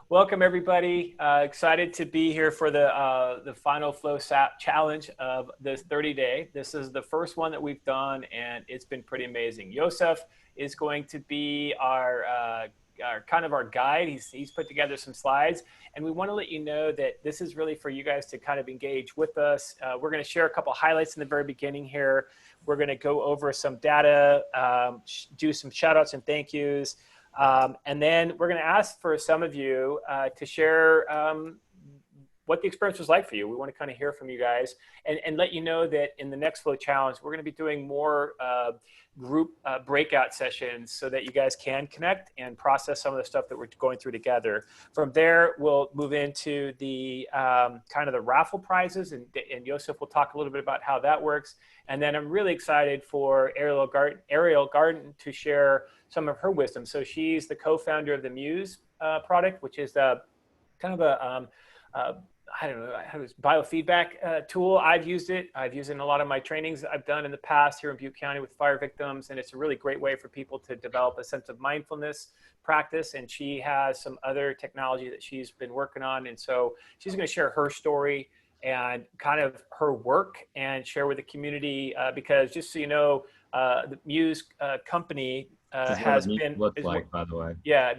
Welcome everybody. Excited to be here for the final Flow SAP challenge of this 30-day. This is the first one that we've done, and it's been pretty amazing. Yosef is going to be our kind of our guide. He's put together some slides, and we want to let you know that this is really for you guys to kind of engage with us. We're going to share a couple highlights in the very beginning here. We're going to go over some data, do some shout outs and thank yous. And then we're going to ask for some of you to share what the experience was like for you. We want to kind of hear from you guys and let you know that in the next Flow Challenge, we're going to be doing more group breakout sessions so that you guys can connect and process some of the stuff that we're going through together. From there, we'll move into the kind of the raffle prizes, and Yosef will talk a little bit about how that works. And then I'm really excited for Ariel Garden to share some of her wisdom. So she's the co-founder of the Muse product, which is kind of a I don't know, biofeedback tool. I've used it in a lot of my trainings I've done in the past here in Butte County with fire victims, and it's a really great way for people to develop a sense of mindfulness practice. And she has some other technology that she's been working on, and so she's going to share her story and kind of her work and share with the community, because just so you know, the Muse company has been, by the way. Yeah,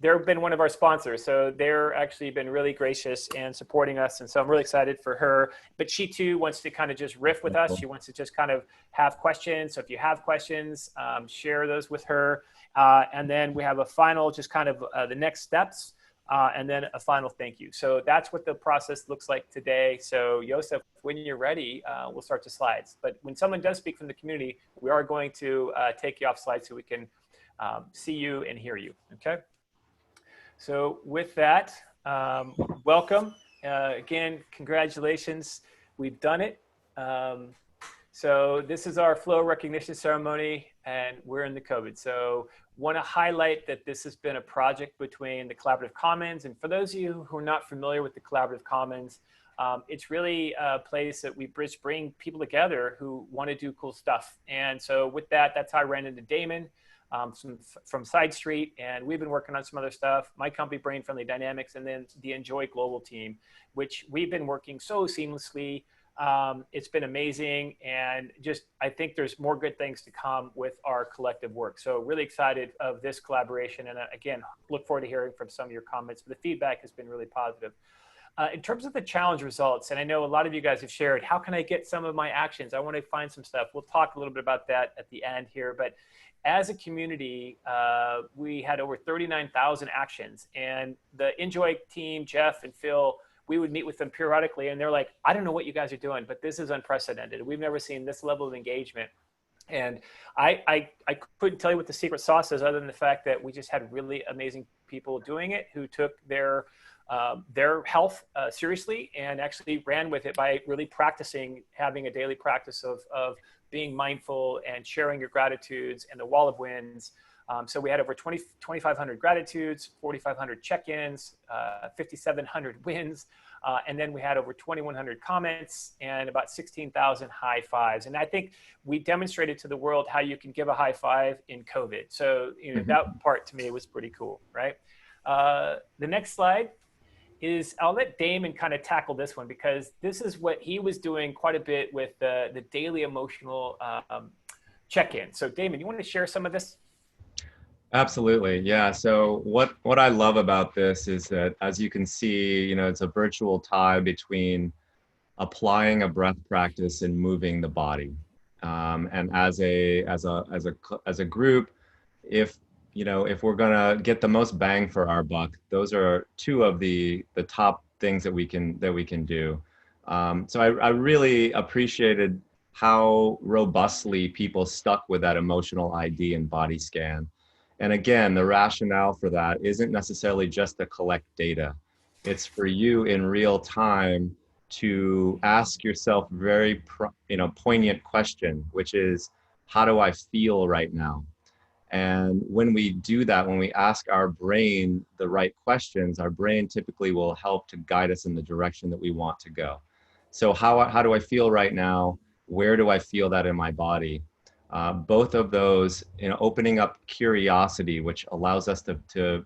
they've been one of our sponsors. So they're actually been really gracious and supporting us. And so I'm really excited for her, but she too wants to kind of just riff with us. She wants to just kind of have questions. So if you have questions, share those with her. And then we have a final, just kind of the next steps, and then a final thank you. So that's what the process looks like today. So Yosef, when you're ready, we'll start the slides. But when someone does speak from the community, we are going to take you off slides so we can see you and hear you, okay? So with that, welcome. Again, congratulations. We've done it. So this is our flow recognition ceremony, and we're in the COVID. So want to highlight that this has been a project between the Collaborative Commons. And for those of you who are not familiar with the Collaborative Commons, it's really a place that we bring people together who want to do cool stuff. And so with that, that's how I ran into Damon. From Side Street, and we've been working on some other stuff. My company, Brain Friendly Dynamics, and then the Enjoy Global team, which we've been working so seamlessly. It's been amazing, and just I think there's more good things to come with our collective work. So really excited of this collaboration, and again, look forward to hearing from some of your comments. But the feedback has been really positive. In terms of the challenge results, and I know a lot of you guys have shared, how can I get some of my actions? I want to find some stuff. We'll talk a little bit about that at the end here, but as a community, we had over 39,000 actions, and the Enjoy team, Jeff and Phil, we would meet with them periodically, and they're like, I don't know what you guys are doing, but this is unprecedented. We've never seen this level of engagement. And I couldn't tell you what the secret sauce is, other than the fact that we just had really amazing people doing it who took their health seriously and actually ran with it by really practicing, having a daily practice of being mindful and sharing your gratitudes and the wall of wins. So we had over 2,500 gratitudes, 4,500 check-ins, 5,700 wins, and then we had over 2,100 comments and about 16,000 high fives. And I think we demonstrated to the world how you can give a high five in COVID. So that part to me was pretty cool, right? The next slide is, I'll let Damon kind of tackle this one, because this is what he was doing quite a bit with the daily emotional check-in. So Damon, you want to share some of this? Absolutely, yeah. So what I love about this is that, as you can see, it's a virtual tie between applying a breath practice and moving the body. And as a group, if we're gonna get the most bang for our buck, those are two of the top things that we can do. So I really appreciated how robustly people stuck with that emotional ID and body scan. And again, the rationale for that isn't necessarily just to collect data. It's for you in real time to ask yourself very poignant question, which is, how do I feel right now? And when we do that, when we ask our brain the right questions, our brain typically will help to guide us in the direction that we want to go. So how do I feel right now? Where do I feel that in my body? Both of those, opening up curiosity, which allows us to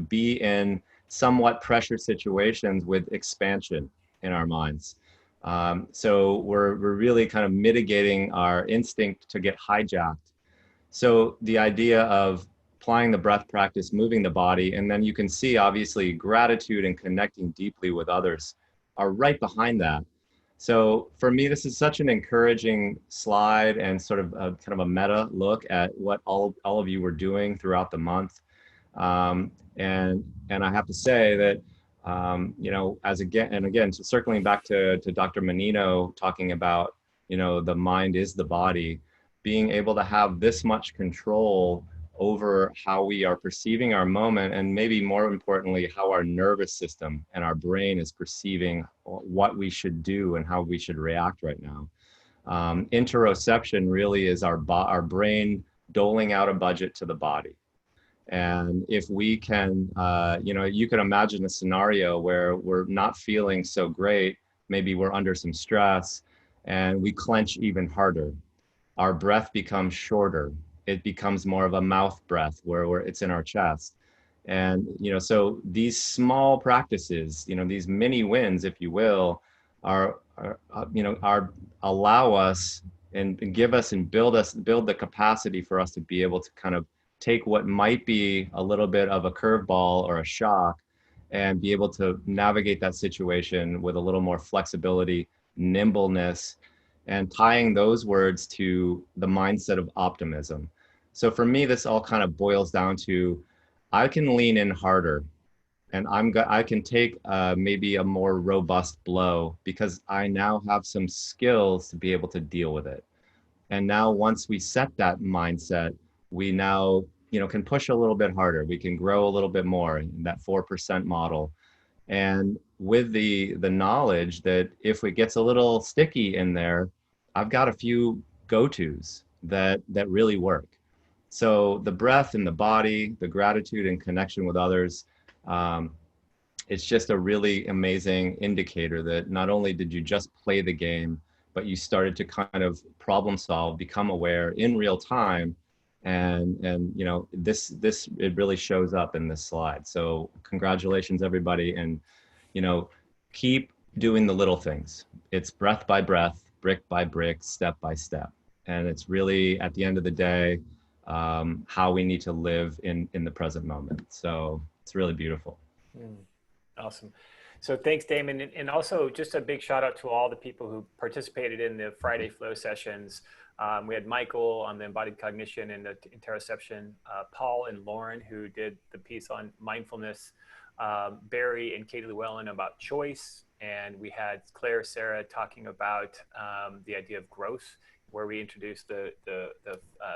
be in somewhat pressure situations with expansion in our minds. So we're really kind of mitigating our instinct to get hijacked. So the idea of applying the breath practice, moving the body, and then you can see obviously gratitude and connecting deeply with others are right behind that. So for me, this is such an encouraging slide and sort of a kind of a meta look at what all of you were doing throughout the month. And I have to say that you know, as again, circling back to Dr. Menino talking about, you know, the mind is the body, being able to have this much control over how we are perceiving our moment, and maybe more importantly, how our nervous system and our brain is perceiving what we should do and how we should react right now. Interoception really is our brain doling out a budget to the body. And if we can, you know, you can imagine a scenario where we're not feeling so great, maybe we're under some stress, and we clench even harder. Our breath becomes shorter. It becomes more of a mouth breath where it's in our chest. And, you know, so these small practices, you know, these mini wins, if you will, you know, allow us and give us and build the capacity for us to be able to kind of take what might be a little bit of a curveball or a shock and be able to navigate that situation with a little more flexibility, nimbleness, and tying those words to the mindset of optimism. So for me, this all kind of boils down to, I can lean in harder and I can take maybe a more robust blow because I now have some skills to be able to deal with it. And now once we set that mindset, we now, you know, can push a little bit harder. We can grow a little bit more in that 4% model. And with the knowledge that if it gets a little sticky in there, I've got a few go-tos that really work. So the breath and the body, the gratitude and connection with others, it's just a really amazing indicator that not only did you just play the game, but you started to kind of problem solve, become aware in real time. And you know, this it really shows up in this slide. So congratulations, everybody. And, you know, keep doing the little things. It's breath by breath, brick by brick, step by step. And it's really, at the end of the day, how we need to live in the present moment. So it's really beautiful. Awesome. So thanks, Damon. And also just a big shout out to all the people who participated in the Friday flow sessions. We had Michael on the embodied cognition and the interoception, Paul and Lauren, who did the piece on mindfulness, Barry and Katie Llewellyn about choice. And we had Claire, Sarah talking about the idea of growth, where we introduced the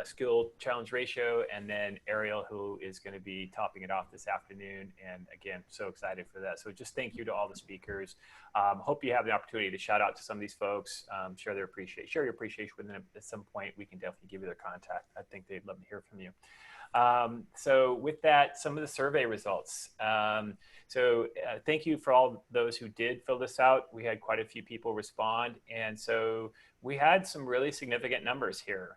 skill challenge ratio, and then Ariel, who is going to be topping it off this afternoon. And again, so excited for that. So just thank you to all the speakers. Hope you have the opportunity to shout out to some of these folks, share your appreciation with them at some point. We can definitely give you their contact. I think they'd love to hear from you. So with that, some of the survey results. Thank you for all those who did fill this out. We had quite a few people respond. And so we had some really significant numbers here.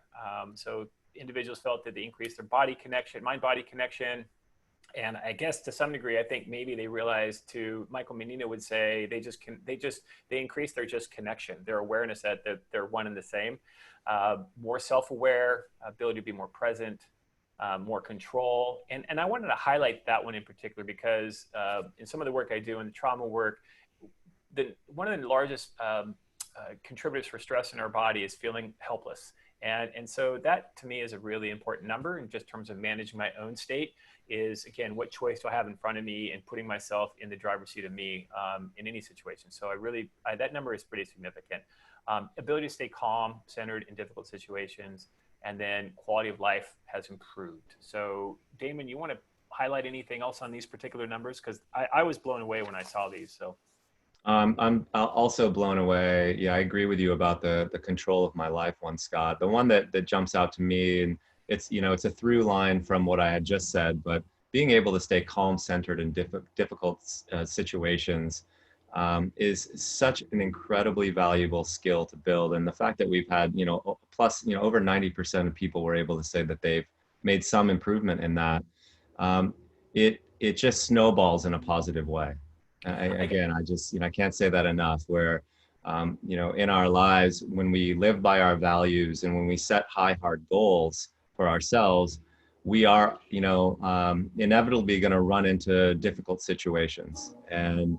So individuals felt that they increased their body connection, mind-body connection. And I guess to some degree, I think maybe they realized, to Michael Menino would say, they increased their just connection, their awareness that they're one and the same, more self-aware, ability to be more present, more control. And I wanted to highlight that one in particular because in some of the work I do in the trauma work, one of the largest contributors for stress in our body is feeling helpless. And so that to me is a really important number in just terms of managing my own state is, again, what choice do I have in front of me and putting myself in the driver's seat of me in any situation. So that number is pretty significant. Ability to stay calm, centered in difficult situations, and then quality of life has improved. So Damon, you want to highlight anything else on these particular numbers? Because I was blown away when I saw these. So. I'm also blown away. Yeah, I agree with you about the control of my life one, Scott. The one that jumps out to me, and it's, you know, it's a through line from what I had just said, but being able to stay calm, centered in difficult situations is such an incredibly valuable skill to build. And the fact that we've had, you know, plus, you know, over 90% of people were able to say that they've made some improvement in that. it just snowballs in a positive way. Again, I just, I can't say that enough, where, in our lives, when we live by our values and when we set high, hard goals for ourselves, we are, inevitably going to run into difficult situations. And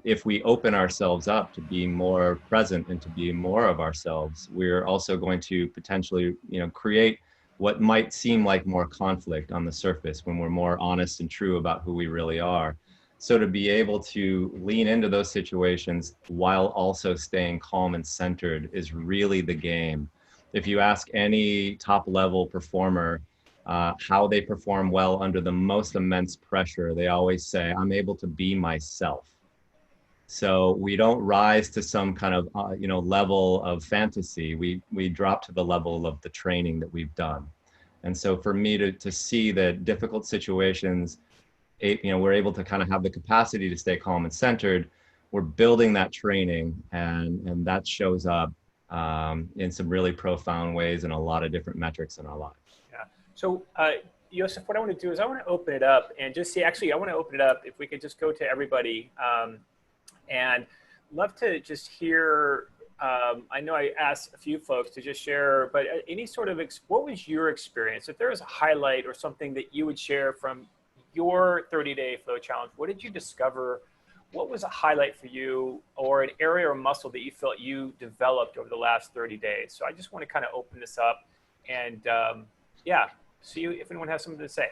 if we open ourselves up to be more present and to be more of ourselves, we're also going to potentially, create what might seem like more conflict on the surface when we're more honest and true about who we really are. So to be able to lean into those situations while also staying calm and centered is really the game. If you ask any top level performer how they perform well under the most immense pressure, they always say, I'm able to be myself. So we don't rise to some kind of, level of fantasy. We drop to the level of the training that we've done. And so for me to see that difficult situations, we're able to kind of have the capacity to stay calm and centered. We're building that training, and that shows up in some really profound ways in a lot of different metrics in our lives. Yeah. So, Joseph, what I want to do is I want to open it up and just see, actually, I want to open it up if we could just go to everybody and love to just hear, I know I asked a few folks to just share, but any sort of, what was your experience? If there was a highlight or something that you would share from your 30-day flow challenge, what did you discover? What was a highlight for you, or an area or muscle that you felt you developed over the last 30 days? So I just want to kind of open this up and see if anyone has something to say.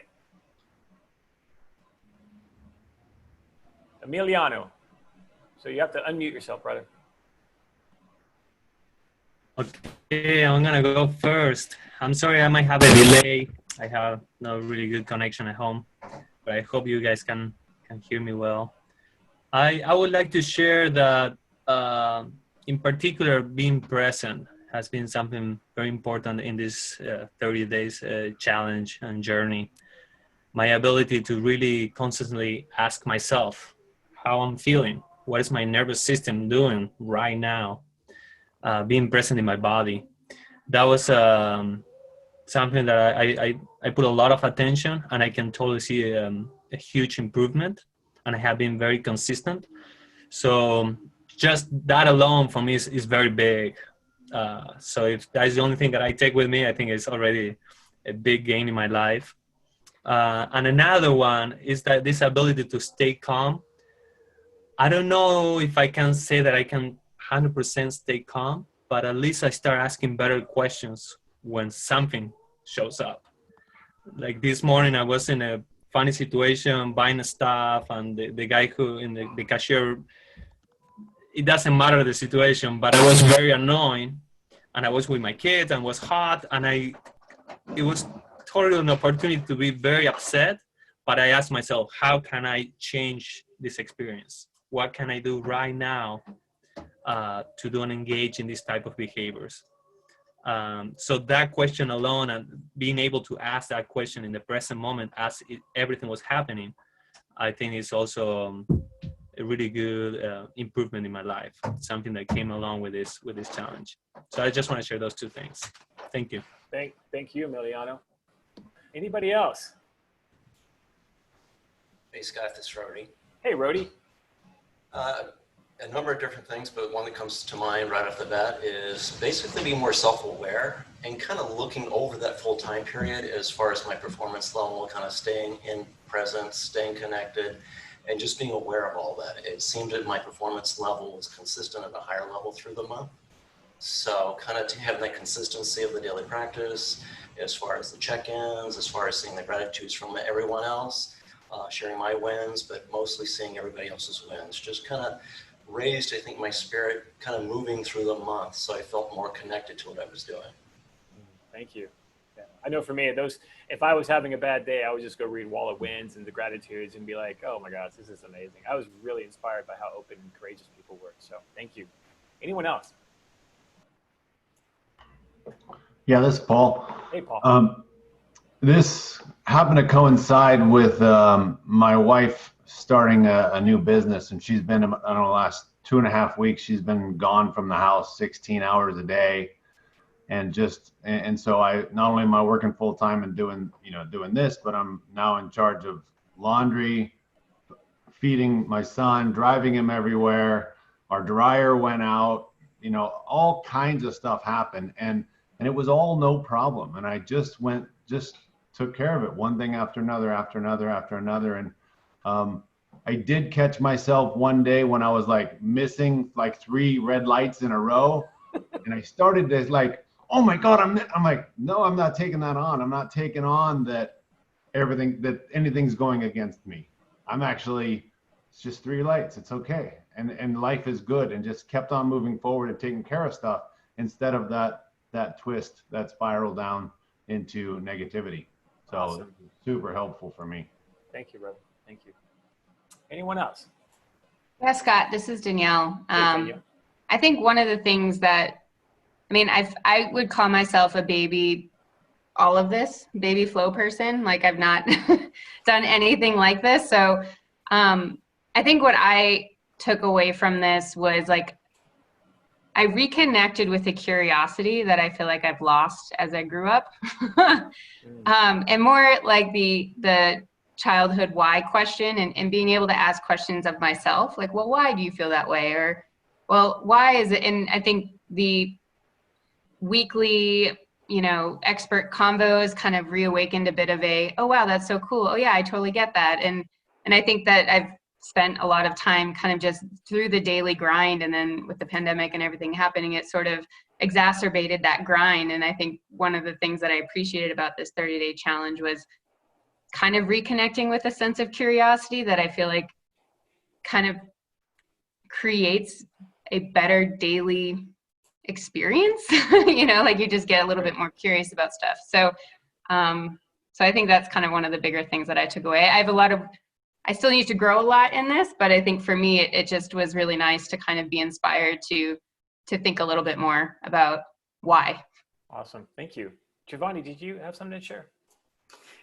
Emiliano. So you have to unmute yourself, brother. Okay, I'm gonna go first. I'm sorry, I might have a delay. I have no really good connection at home, but I hope you guys can hear me well. I would like to share that, in particular, being present has been something very important in this 30 days challenge and journey. My ability to really constantly ask myself how I'm feeling, what is my nervous system doing right now, being present in my body. That was something that I put a lot of attention, and I can totally see a huge improvement, and I have been very consistent. So just that alone for me is very big. So if that's the only thing that I take with me, I think it's already a big gain in my life. And another one is that this ability to stay calm. I don't know if I can say that I can 100% stay calm, but at least I start asking better questions when something shows up. Like this morning, I was in a funny situation buying stuff, and the guy who in the cashier, it doesn't matter the situation, but I was very annoyed, and I was with my kids and was hot, and it was totally an opportunity to be very upset, but I asked myself, how can I change this experience? What can I do right now to don't engage in this type of behaviors? So that question alone, and being able to ask that question in the present moment as everything was happening, I think is also a really good improvement in my life. Something that came along with this challenge. So I just want to share those two things. Thank you. Thank you, Emiliano. Anybody else? Hey Scott, this is Rody. Hey, Rody. A number of different things, but one that comes to mind right off the bat is basically being more self-aware and kind of looking over that full time period as far as my performance level, kind of staying in presence, staying connected, and just being aware of all that. It seemed that my performance level was consistent at a higher level through the month. So kind of having that consistency of the daily practice, as far as the check-ins, as far as seeing the gratitudes from everyone else, sharing my wins, but mostly seeing everybody else's wins. Just kind of raised, I think, my spirit kind of moving through the month. So I felt more connected to what I was doing. Thank you. Yeah. I know for me, if I was having a bad day, I would just go read Wall of Wins and the gratitudes and be like, oh my gosh, this is amazing. I was really inspired by how open and courageous people were. So thank you. Anyone else? Yeah, this is Paul. Hey, Paul. This happened to coincide with my wife starting a new business, and she's been, I don't know, the last 2.5 weeks, she's been gone from the house 16 hours a day. And so I, not only am I working full time and doing this, but I'm now in charge of laundry, feeding my son, driving him everywhere. Our dryer went out, you know, all kinds of stuff happened. And it was all no problem. And I just took care of it, one thing after another, after another, after another. And I did catch myself one day when I was like missing like 3 red lights in a row. And I started to like, oh my God, I'm like, no, I'm not taking that on. I'm not taking on that anything's going against me. I'm actually, it's just 3 lights. It's okay. And life is good, and just kept on moving forward and taking care of stuff instead of that twist, that spiral down into negativity. So Awesome. super helpful for me. Thank you, brother. Thank you. Anyone else? Yeah, Scott, this is Danielle. Hey, Danielle. I think one of the things that, I mean, I would call myself a baby flow person. Like, I've not done anything like this. So I think what I took away from this was like, I reconnected with the curiosity that I feel like I've lost as I grew up. And more like the childhood why question, and being able to ask questions of myself, like, well, why do you feel that way? Or, well, why is it? And I think the weekly, you know, expert convos kind of reawakened a bit of a, oh, wow, that's so cool. Oh yeah, I totally get that. And I think that I've spent a lot of time kind of just through the daily grind, and then with the pandemic and everything happening, it sort of exacerbated that grind. And I think one of the things that I appreciated about this 30-day challenge was kind of reconnecting with a sense of curiosity that I feel like kind of creates a better daily experience. You know, like you just get a little bit more curious about stuff. So I think that's kind of one of the bigger things that I took away. I still need to grow a lot in this, but I think for me, it just was really nice to kind of be inspired to think a little bit more about why. Awesome. Thank you. Giovanni, did you have something to share?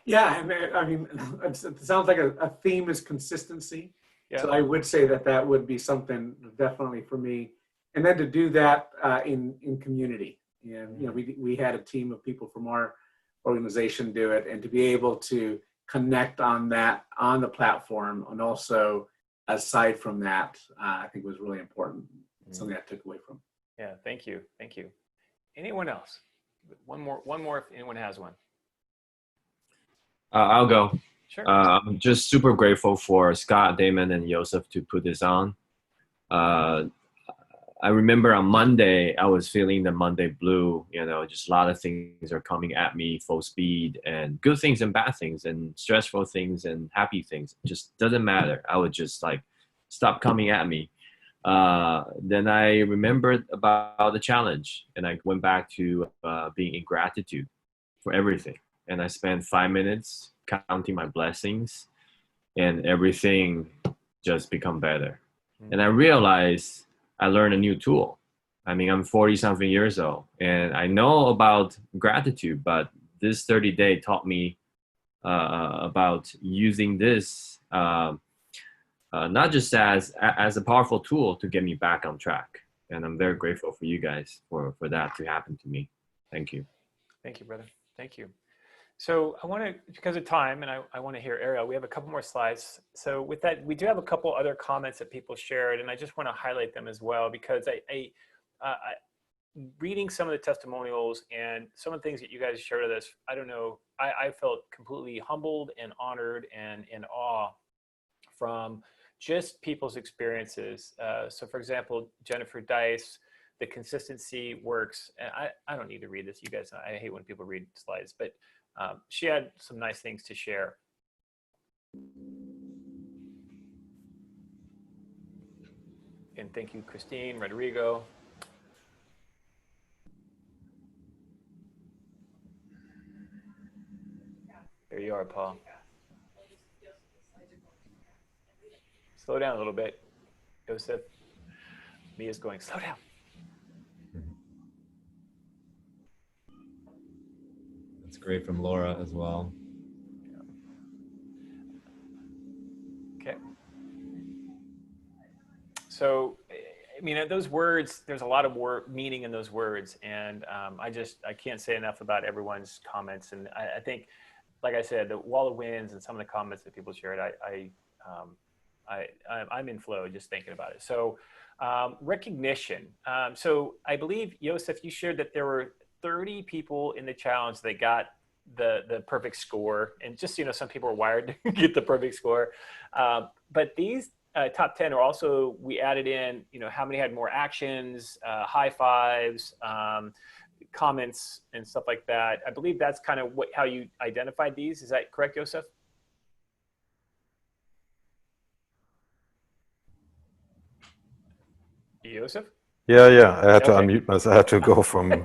Yeah, I mean, it sounds like a theme is consistency. Yeah. So I would say that would be something definitely for me. And then to do that in community. And, you know, we had a team of people from our organization do it, and to be able to connect on that, on the platform, and also aside from that, I think was really important. Something I took away from. Yeah, thank you. Thank you. Anyone else? One more if anyone has one. I'll go. Sure. I'm just super grateful for Scott, Damon, and Joseph to put this on. I remember on Monday, I was feeling the Monday blue, you know, just a lot of things are coming at me full speed, and good things and bad things and stressful things and happy things. It just doesn't matter. I would just like stop coming at me. Then I remembered about the challenge, and I went back to being in gratitude for everything. And I spent 5 minutes counting my blessings, and everything just become better. And I realized I learned a new tool. I mean, I'm 40-something years old, and I know about gratitude, but this 30-day taught me about using this not just as a powerful tool to get me back on track. And I'm very grateful for you guys for that to happen to me. Thank you. Thank you, brother. Thank you. So I want to, because of time, and I want to hear Ariel, we have a couple more slides. So with that, we do have a couple other comments that people shared, and I just want to highlight them as well, because I reading some of the testimonials and some of the things that you guys shared with us, I don't know, I felt completely humbled and honored and in awe from just people's experiences. So for example, Jennifer Dice, the consistency works. And I don't need to read this. You guys, I hate when people read slides, but she had some nice things to share. And thank you, Christine, Rodrigo. There you are, Paul. Slow down a little bit, Joseph. Mia's going, slow down. That's great from Laura as well. Okay. So, I mean, those words, there's a lot of meaning in those words. And I can't say enough about everyone's comments. And I think like I said, the wall of wins and some of the comments that people shared, I'm in flow just thinking about it. So recognition. So I believe, Joseph, you shared that there were 30 people in the challenge that got the perfect score. And just, some people are wired to get the perfect score. But these top 10 are also, we added in, how many had more actions, high fives, comments and stuff like that. I believe that's kind of how you identified these. Is that correct, Joseph? Joseph? Yeah. I had to Okay. unmute myself. I had to go from.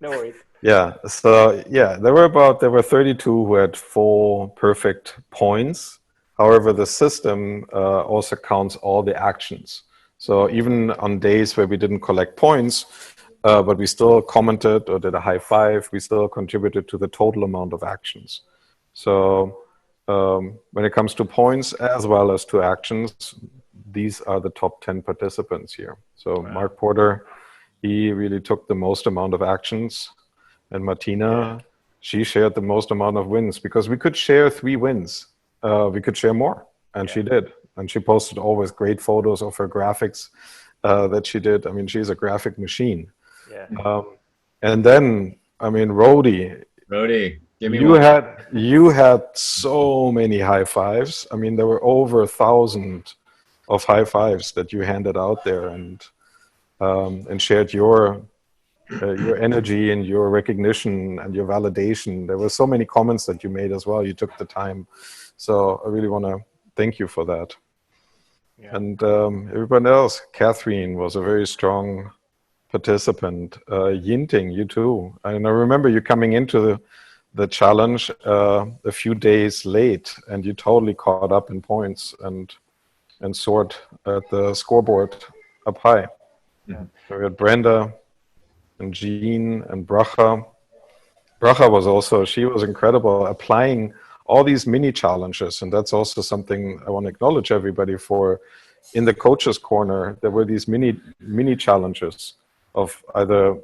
No worries. Yeah. So there were 32 who had full perfect points. However, the system also counts all the actions. So even on days where we didn't collect points, but we still commented or did a high five, we still contributed to the total amount of actions. So when it comes to points as well as to actions, these are the top 10 participants here. So wow. Mark Porter, he really took the most amount of actions. And Martina, she shared the most amount of wins because we could share 3 wins. We could share more, and she did. And she posted always great photos of her graphics that she did. I mean, she's a graphic machine. Yeah. And then, Rhodey, give me one. you had so many high fives. I mean, there were over 1,000 of high fives that you handed out there and shared your energy and your recognition and your validation. There were so many comments that you made as well. You took the time. So I really want to thank you for that. Yeah. And everyone else, Catherine was a very strong participant. Yinting, you too. And I remember you coming into the challenge a few days late, and you totally caught up in points and soared at the scoreboard up high. Yeah. So we had Brenda and Jean and Bracha. Bracha was also, she was incredible, applying all these mini challenges. And that's also something I want to acknowledge everybody for. In the coaches corner, there were these mini challenges of either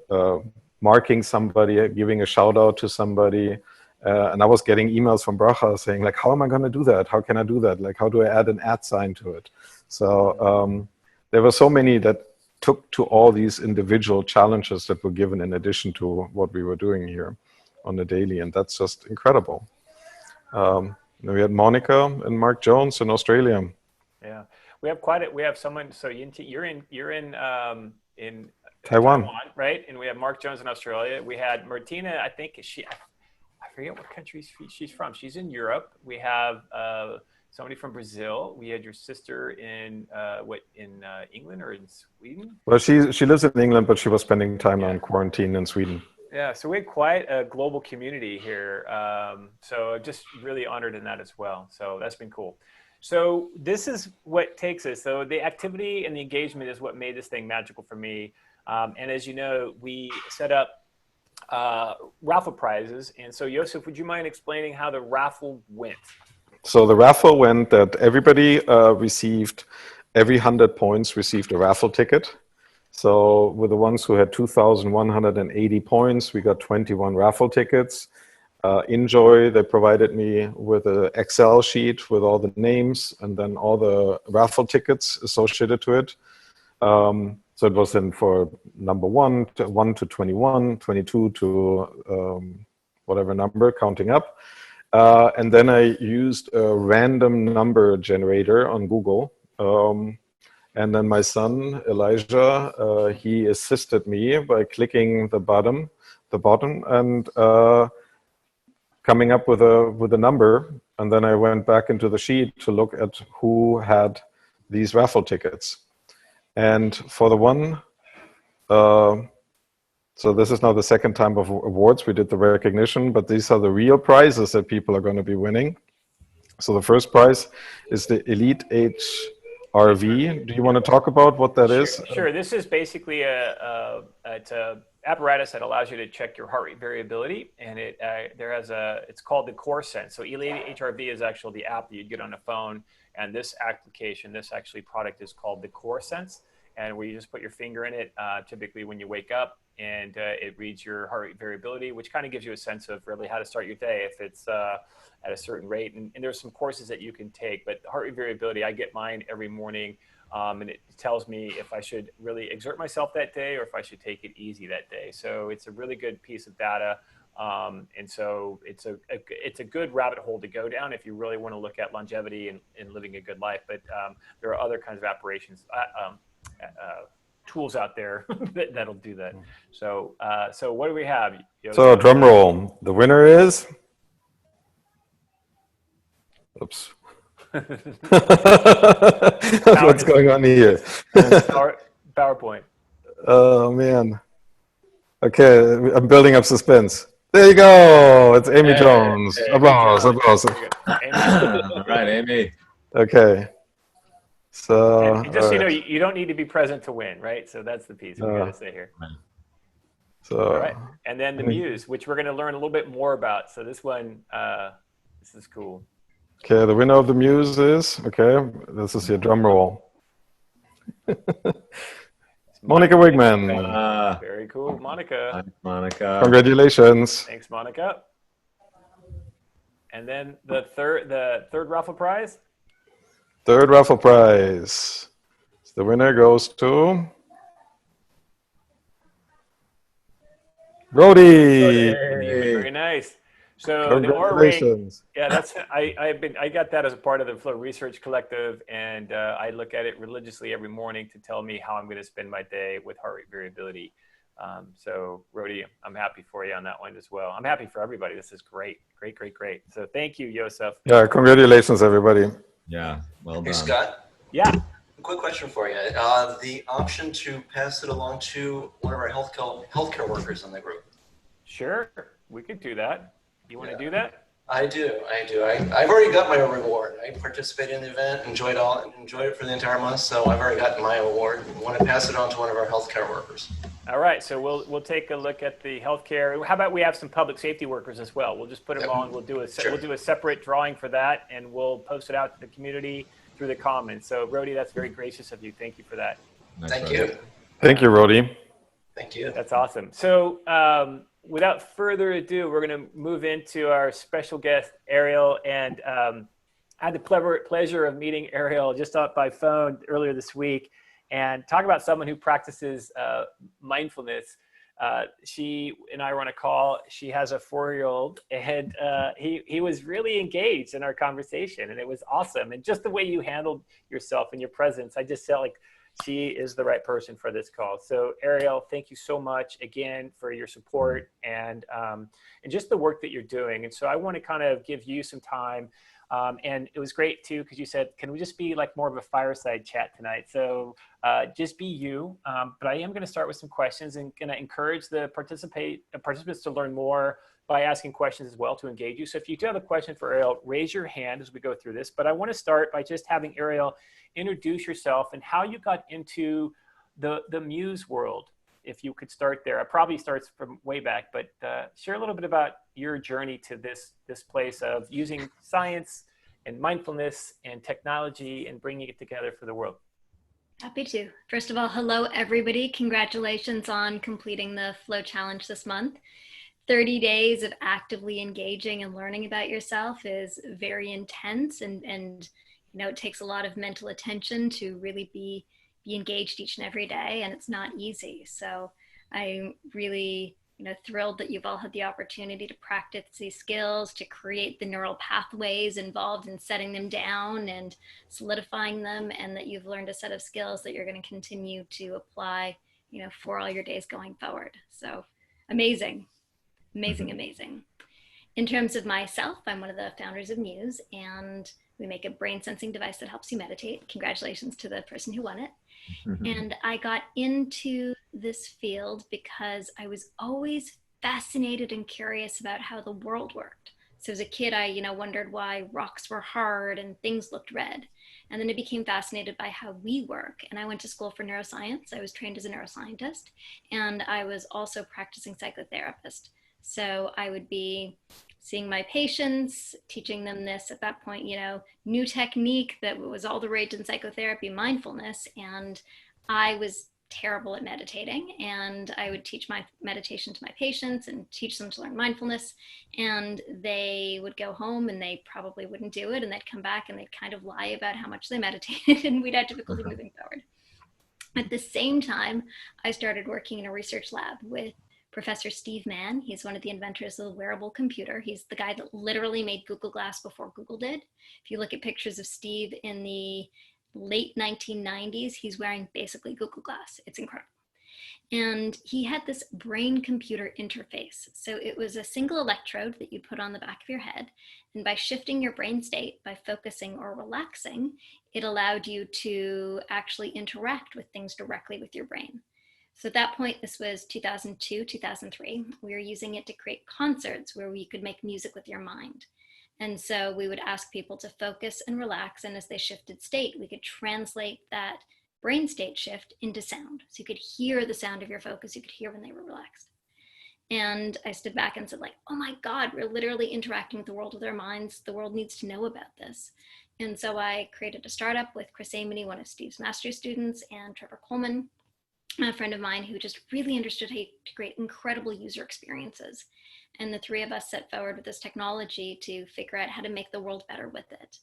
marking somebody, giving a shout out to somebody. And I was getting emails from Bracha saying like, how am I going to do that? How can I do that? Like, how do I add an @ sign to it? So there were so many that took to all these individual challenges that were given in addition to what we were doing here on the daily. And that's just incredible. We had Monica and Mark Jones in Australia. Yeah, we have someone. So you're in Taiwan, right? And we have Mark Jones in Australia. We had Martina. I think I forget what country she's from. She's in Europe. We have somebody from Brazil. We had your sister in England or in Sweden? Well, she lives in England, but she was spending time on quarantine in Sweden. Yeah, so we had quite a global community here. So just really honored in that as well. So that's been cool. So this is what takes us. So the activity and the engagement is what made this thing magical for me. And as you know, we set up raffle prizes. And so Joseph, would you mind explaining how the raffle went? So the raffle went that everybody received, every 100 points received a raffle ticket. So with the ones who had 2,180 points, we got 21 raffle tickets. Enjoy, they provided me with an Excel sheet with all the names and then all the raffle tickets associated to it. So it was then for number 1 to 21, 22 to whatever number, counting up. And then I used a random number generator on Google. And then my son, Elijah, he assisted me by clicking the bottom and coming up with a number. And then I went back into the sheet to look at who had these raffle tickets. And for the one, so this is now the second time of awards. We did the recognition, but these are the real prizes that people are going to be winning. So the first prize is the Elite HRV. Do you want to talk about what that is? Sure. This is basically it's a apparatus that allows you to check your heart rate variability, and it's called the Core Sense. So Elite HRV is actually the app that you'd get on a phone, and this product is called the Core Sense, and where you just put your finger in it. Typically, when you wake up, and it reads your heart rate variability, which kind of gives you a sense of really how to start your day if it's at a certain rate. And there's some courses that you can take, but heart rate variability, I get mine every morning. And it tells me if I should really exert myself that day or if I should take it easy that day. So it's a really good piece of data. And so it's a good rabbit hole to go down if you really want to look at longevity and living a good life. But there are other kinds of tools out there that'll do that. So so what do we have? So drum roll. The winner is. Oops. What's going on here? PowerPoint. Oh man. Okay, I'm building up suspense. There you go. It's Amy Jones. Applause, applause. All right, Amy. Okay. So and just so you know, you don't need to be present to win, right? So that's the piece we got to say here. So all right, and then the Muse, which we're going to learn a little bit more about. So this one, this is cool. Okay, the winner of the Muse is, okay, this is your drum roll. Monica Wigman. Very cool, Monica. Hi, Monica. Congratulations. Thanks, Monica. And then the third Raffle Prize? Third Raffle Prize. The winner goes to Brody. Very nice. So the Aura Ring, yeah, that's I got that as a part of the Flow Research Collective, and I look at it religiously every morning to tell me how I'm going to spend my day with heart rate variability. So Rody, I'm happy for you on that one as well. I'm happy for everybody. This is great. So thank you, Yosef. Yeah, congratulations, everybody. Yeah, well done. Hey, Scott. Yeah. A quick question for you. The option to pass it along to one of our healthcare workers in the group. Sure, we could do that. You want to do that? I do. I've already got my reward. I participated in the event, enjoyed it for the entire month, so I've already gotten my award. I want to pass it on to one of our healthcare workers. All right, so we'll take a look at the healthcare. How about we have some public safety workers as well? We'll just put them on. We'll do a separate drawing for that, and we'll post it out to the community through the comments. So, Rody, that's very gracious of you. Thank you for that. Thank you. Thank you, Rody. Thank you. That's awesome. So, without further ado, we're going to move into our special guest, Ariel. And I had the pleasure of meeting Ariel just up by phone earlier this week and talk about someone who practices mindfulness. She and I were on a call. She has a 4-year-old, and he was really engaged in our conversation, and it was awesome. And just the way you handled yourself and your presence, I just felt like she is the right person for this call. So Ariel, thank you so much again for your support and just the work that you're doing. And so I want to kind of give you some time. And it was great too, because you said, can we just be like more of a fireside chat tonight? So just be you. But I am going to start with some questions and going to encourage the participants to learn more by asking questions as well to engage you. So if you do have a question for Ariel, raise your hand as we go through this. But I want to start by just having Ariel introduce yourself and how you got into the Muse world. If you could start there. It probably starts from way back, but share a little bit about your journey to this place of using science and mindfulness and technology and bringing it together for the world. Happy to. First of all, hello, everybody. Congratulations on completing the Flow Challenge this month. 30 days of actively engaging and learning about yourself is very intense, and you know, it takes a lot of mental attention to really be engaged each and every day, and it's not easy. So I'm really, you know, thrilled that you've all had the opportunity to practice these skills, to create the neural pathways involved in setting them down and solidifying them, and that you've learned a set of skills that you're going to continue to apply, you know, for all your days going forward. So amazing. In terms of myself, I'm one of the founders of Muse, and we make a brain sensing device that helps you meditate. Congratulations to the person who won it. And I got into this field because I was always fascinated and curious about how the world worked. So as a kid, I, you know, wondered why rocks were hard and things looked red. And then I became fascinated by how we work. And I went to school for neuroscience. I was trained as a neuroscientist, and I was also practicing psychotherapist. So I would be seeing my patients, teaching them this, at that point, you know, new technique that was all the rage in psychotherapy, mindfulness. And I was terrible at meditating, and I would teach my meditation to my patients and teach them to learn mindfulness, and they would go home and they probably wouldn't do it, and they'd come back and they'd kind of lie about how much they meditated, and we'd have difficulty moving forward. At the same time, I started working in a research lab with Professor Steve Mann. He's one of the inventors of the wearable computer. He's the guy that literally made Google Glass before Google did. If you look at pictures of Steve in the late 1990s, he's wearing basically Google Glass. It's incredible. And he had this brain-computer interface. So it was a single electrode that you put on the back of your head. And by shifting your brain state, by focusing or relaxing, it allowed you to actually interact with things directly with your brain. So at that point, this was 2002, 2003, we were using it to create concerts where you could make music with your mind. And so we would ask people to focus and relax. And as they shifted state, we could translate that brain state shift into sound. So you could hear the sound of your focus. You could hear when they were relaxed. And I stood back and said, like, oh my God, we're literally interacting with the world with our minds. The world needs to know about this. And so I created a startup with Chris Amity, one of Steve's master's students, and Trevor Coleman, a friend of mine who just really understood how to create incredible user experiences. And the three of us set forward with this technology to figure out how to make the world better with it.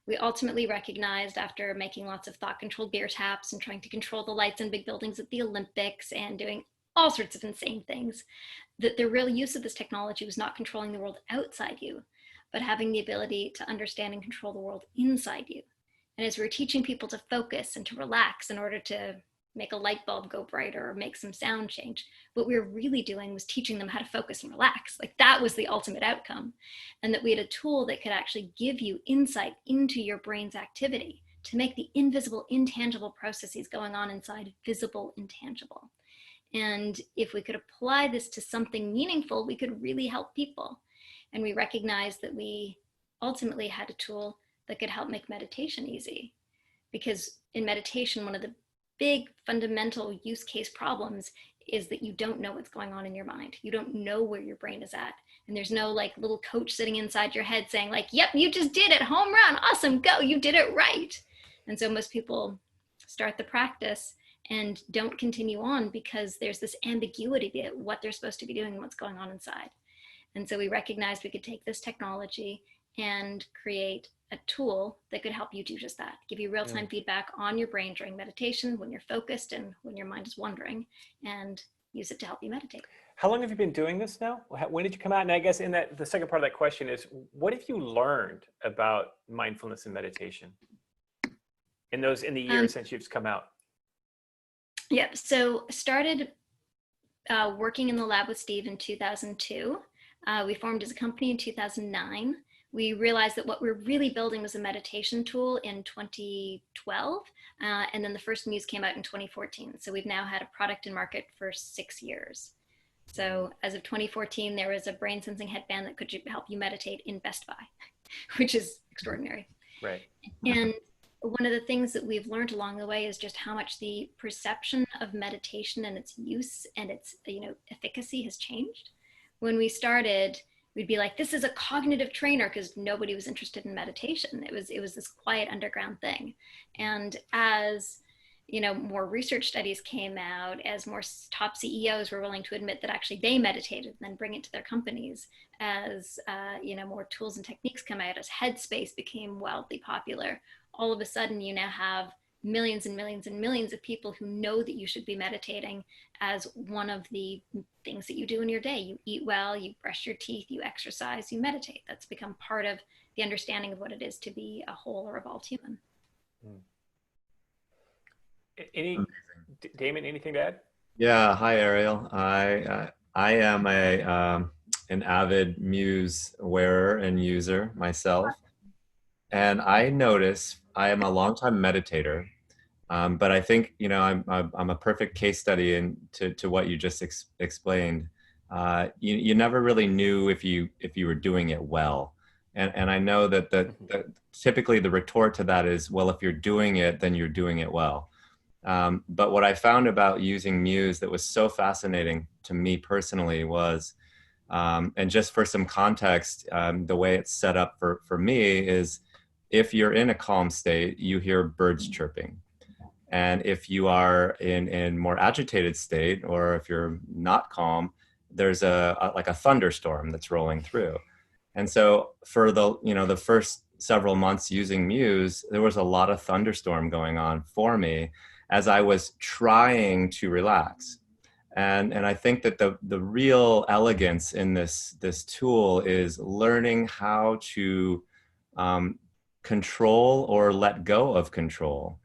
We ultimately recognized, after making lots of thought-controlled beer taps and trying to control the lights in big buildings at the Olympics and doing all sorts of insane things, that the real use of this technology was not controlling the world outside you, but having the ability to understand and control the world inside you. And as we were teaching people to focus and to relax in order to make a light bulb go brighter or make some sound change, what we were really doing was teaching them how to focus and relax. Like, that was the ultimate outcome. And that we had a tool that could actually give you insight into your brain's activity to make the invisible, intangible processes going on inside visible, intangible. And if we could apply this to something meaningful, we could really help people. And we recognized that we ultimately had a tool that could help make meditation easy. Because in meditation, one of the big fundamental use case problems is that you don't know what's going on in your mind. You don't know where your brain is at. And there's no like little coach sitting inside your head saying like, yep, you just did it, home run, awesome, go, you did it right. And so most people start the practice and don't continue on because there's this ambiguity to what they're supposed to be doing and what's going on inside. And so we recognized we could take this technology and create a tool that could help you do just that, give you real-time feedback on your brain during meditation, when you're focused and when your mind is wandering, and use it to help you meditate. How long have you been doing this now? When did you come out? And I guess in that, the second part of that question is, what have you learned about mindfulness and meditation in the years since you've come out? Yeah, so started working in the lab with Steve in 2002. We formed as a company in 2009. We realized that what we're really building was a meditation tool in 2012, and then the first Muse came out in 2014. So we've now had a product in market for 6 years. So as of 2014, there was a brain sensing headband that could help you meditate in Best Buy, which is extraordinary. Right. And one of the things that we've learned along the way is just how much the perception of meditation and its use and its efficacy has changed. When we started, we'd be like, this is a cognitive trainer, because nobody was interested in meditation. It was this quiet underground thing. And as more research studies came out, as more top CEOs were willing to admit that actually they meditated and then bring it to their companies, as more tools and techniques come out, as Headspace became wildly popular, all of a sudden you now have millions and millions and millions of people who know that you should be meditating as one of the things that you do in your day. You eat well, you brush your teeth, you exercise, you meditate. That's become part of the understanding of what it is to be a whole or evolved human. Damon, anything to add? Yeah, hi Ariel. I am an avid Muse wearer and user myself, and I notice I am a longtime meditator, but I think I'm a perfect case study to what you just explained. You never really knew if you were doing it well, and I know that typically the retort to that is, well, if you're doing it, then you're doing it well. But what I found about using Muse that was so fascinating to me personally was, and just for some context, the way it's set up for me is, if you're in a calm state, you hear birds chirping. And if you are in more agitated state, or if you're not calm, there's like a thunderstorm that's rolling through. And so for the first several months using Muse, there was a lot of thunderstorm going on for me as I was trying to relax. And I think that the real elegance in this tool is learning how to control or let go of control.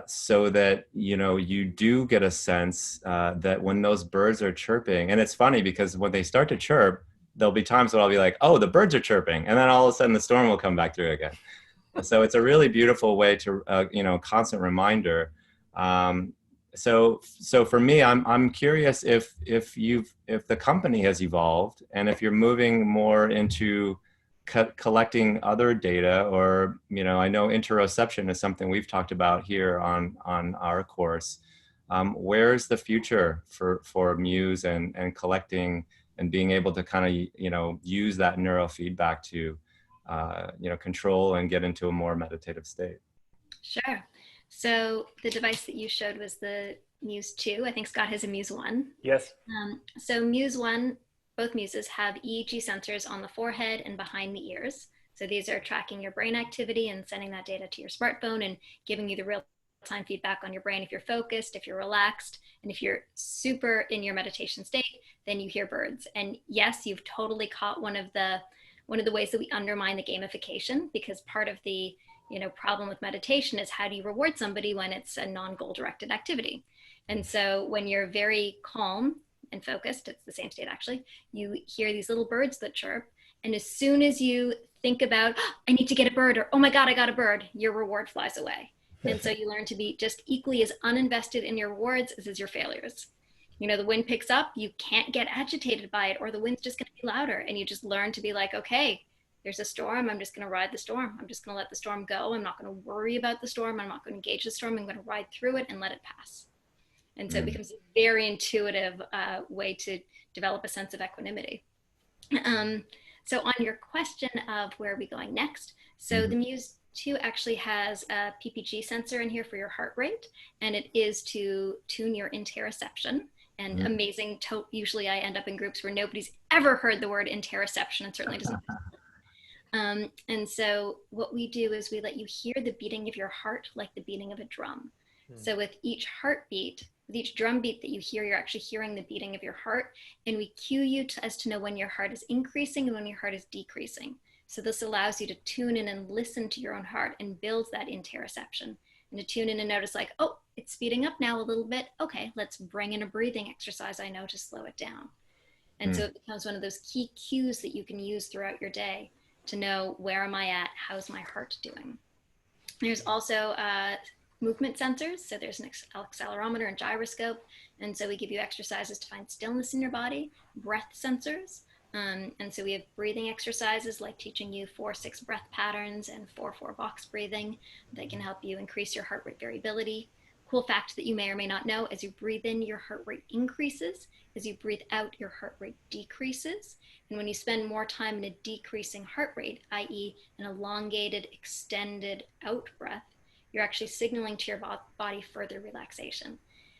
So that you do get a sense that when those birds are chirping, and it's funny because when they start to chirp, there'll be times when I'll be like, oh, the birds are chirping, and then all of a sudden the storm will come back through again. So it's a really beautiful way to constant reminder. So for me, I'm curious if the company has evolved, and if you're moving more into collecting other data, or I know interoception is something we've talked about here on our course. Where's the future for Muse and collecting and being able to kind of use that neurofeedback to control and get into a more meditative state? Sure. So the device that you showed was the Muse 2. I think Scott has a Muse 1. Yes. So Muse 1, both Muses have EEG sensors on the forehead and behind the ears. So these are tracking your brain activity and sending that data to your smartphone and giving you the real-time feedback on your brain if you're focused, if you're relaxed, and if you're super in your meditation state, then you hear birds. And yes, you've totally caught one of the ways that we undermine the gamification, because part of the problem with meditation is, how do you reward somebody when it's a non-goal directed activity? And so when you're very calm and focused, it's the same state actually, you hear these little birds that chirp, and as soon as you think about, oh, I need to get a bird, or oh my God, I got a bird, your reward flies away. And so you learn to be just equally as uninvested in your rewards as your failures. The wind picks up, you can't get agitated by it, or the wind's just going to be louder, and you just learn to be like, okay, there's a storm, I'm just going to ride the storm. I'm just going to let the storm go. I'm not going to worry about the storm. I'm not going to engage the storm. I'm going to ride through it and let it pass. And so it becomes a very intuitive way to develop a sense of equanimity. So on your question of where are we going next, so the Muse 2 actually has a PPG sensor in here for your heart rate, and it is to tune your interoception. And amazing, usually I end up in groups where nobody's ever heard the word interoception, and certainly doesn't. And so what we do is we let you hear the beating of your heart like the beating of a drum. So with each heartbeat, with each drum beat that you hear, you're actually hearing the beating of your heart, and we cue you as to know when your heart is increasing and when your heart is decreasing. So this allows you to tune in and listen to your own heart and builds that interoception. And to tune in and notice like, oh, it's speeding up now a little bit. Okay, let's bring in a breathing exercise I know to slow it down. And so it becomes one of those key cues that you can use throughout your day to know, where am I at? How's my heart doing? There's also movement sensors. So there's an accelerometer and gyroscope. And so we give you exercises to find stillness in your body, breath sensors. And so we have breathing exercises like teaching you 4-6 breath patterns and 4-4 box breathing that can help you increase your heart rate variability. Cool fact that you may or may not know, as you breathe in, your heart rate increases. As you breathe out, your heart rate decreases. And when you spend more time in a decreasing heart rate, i.e. an elongated, extended out breath, you're actually signaling to your body further relaxation.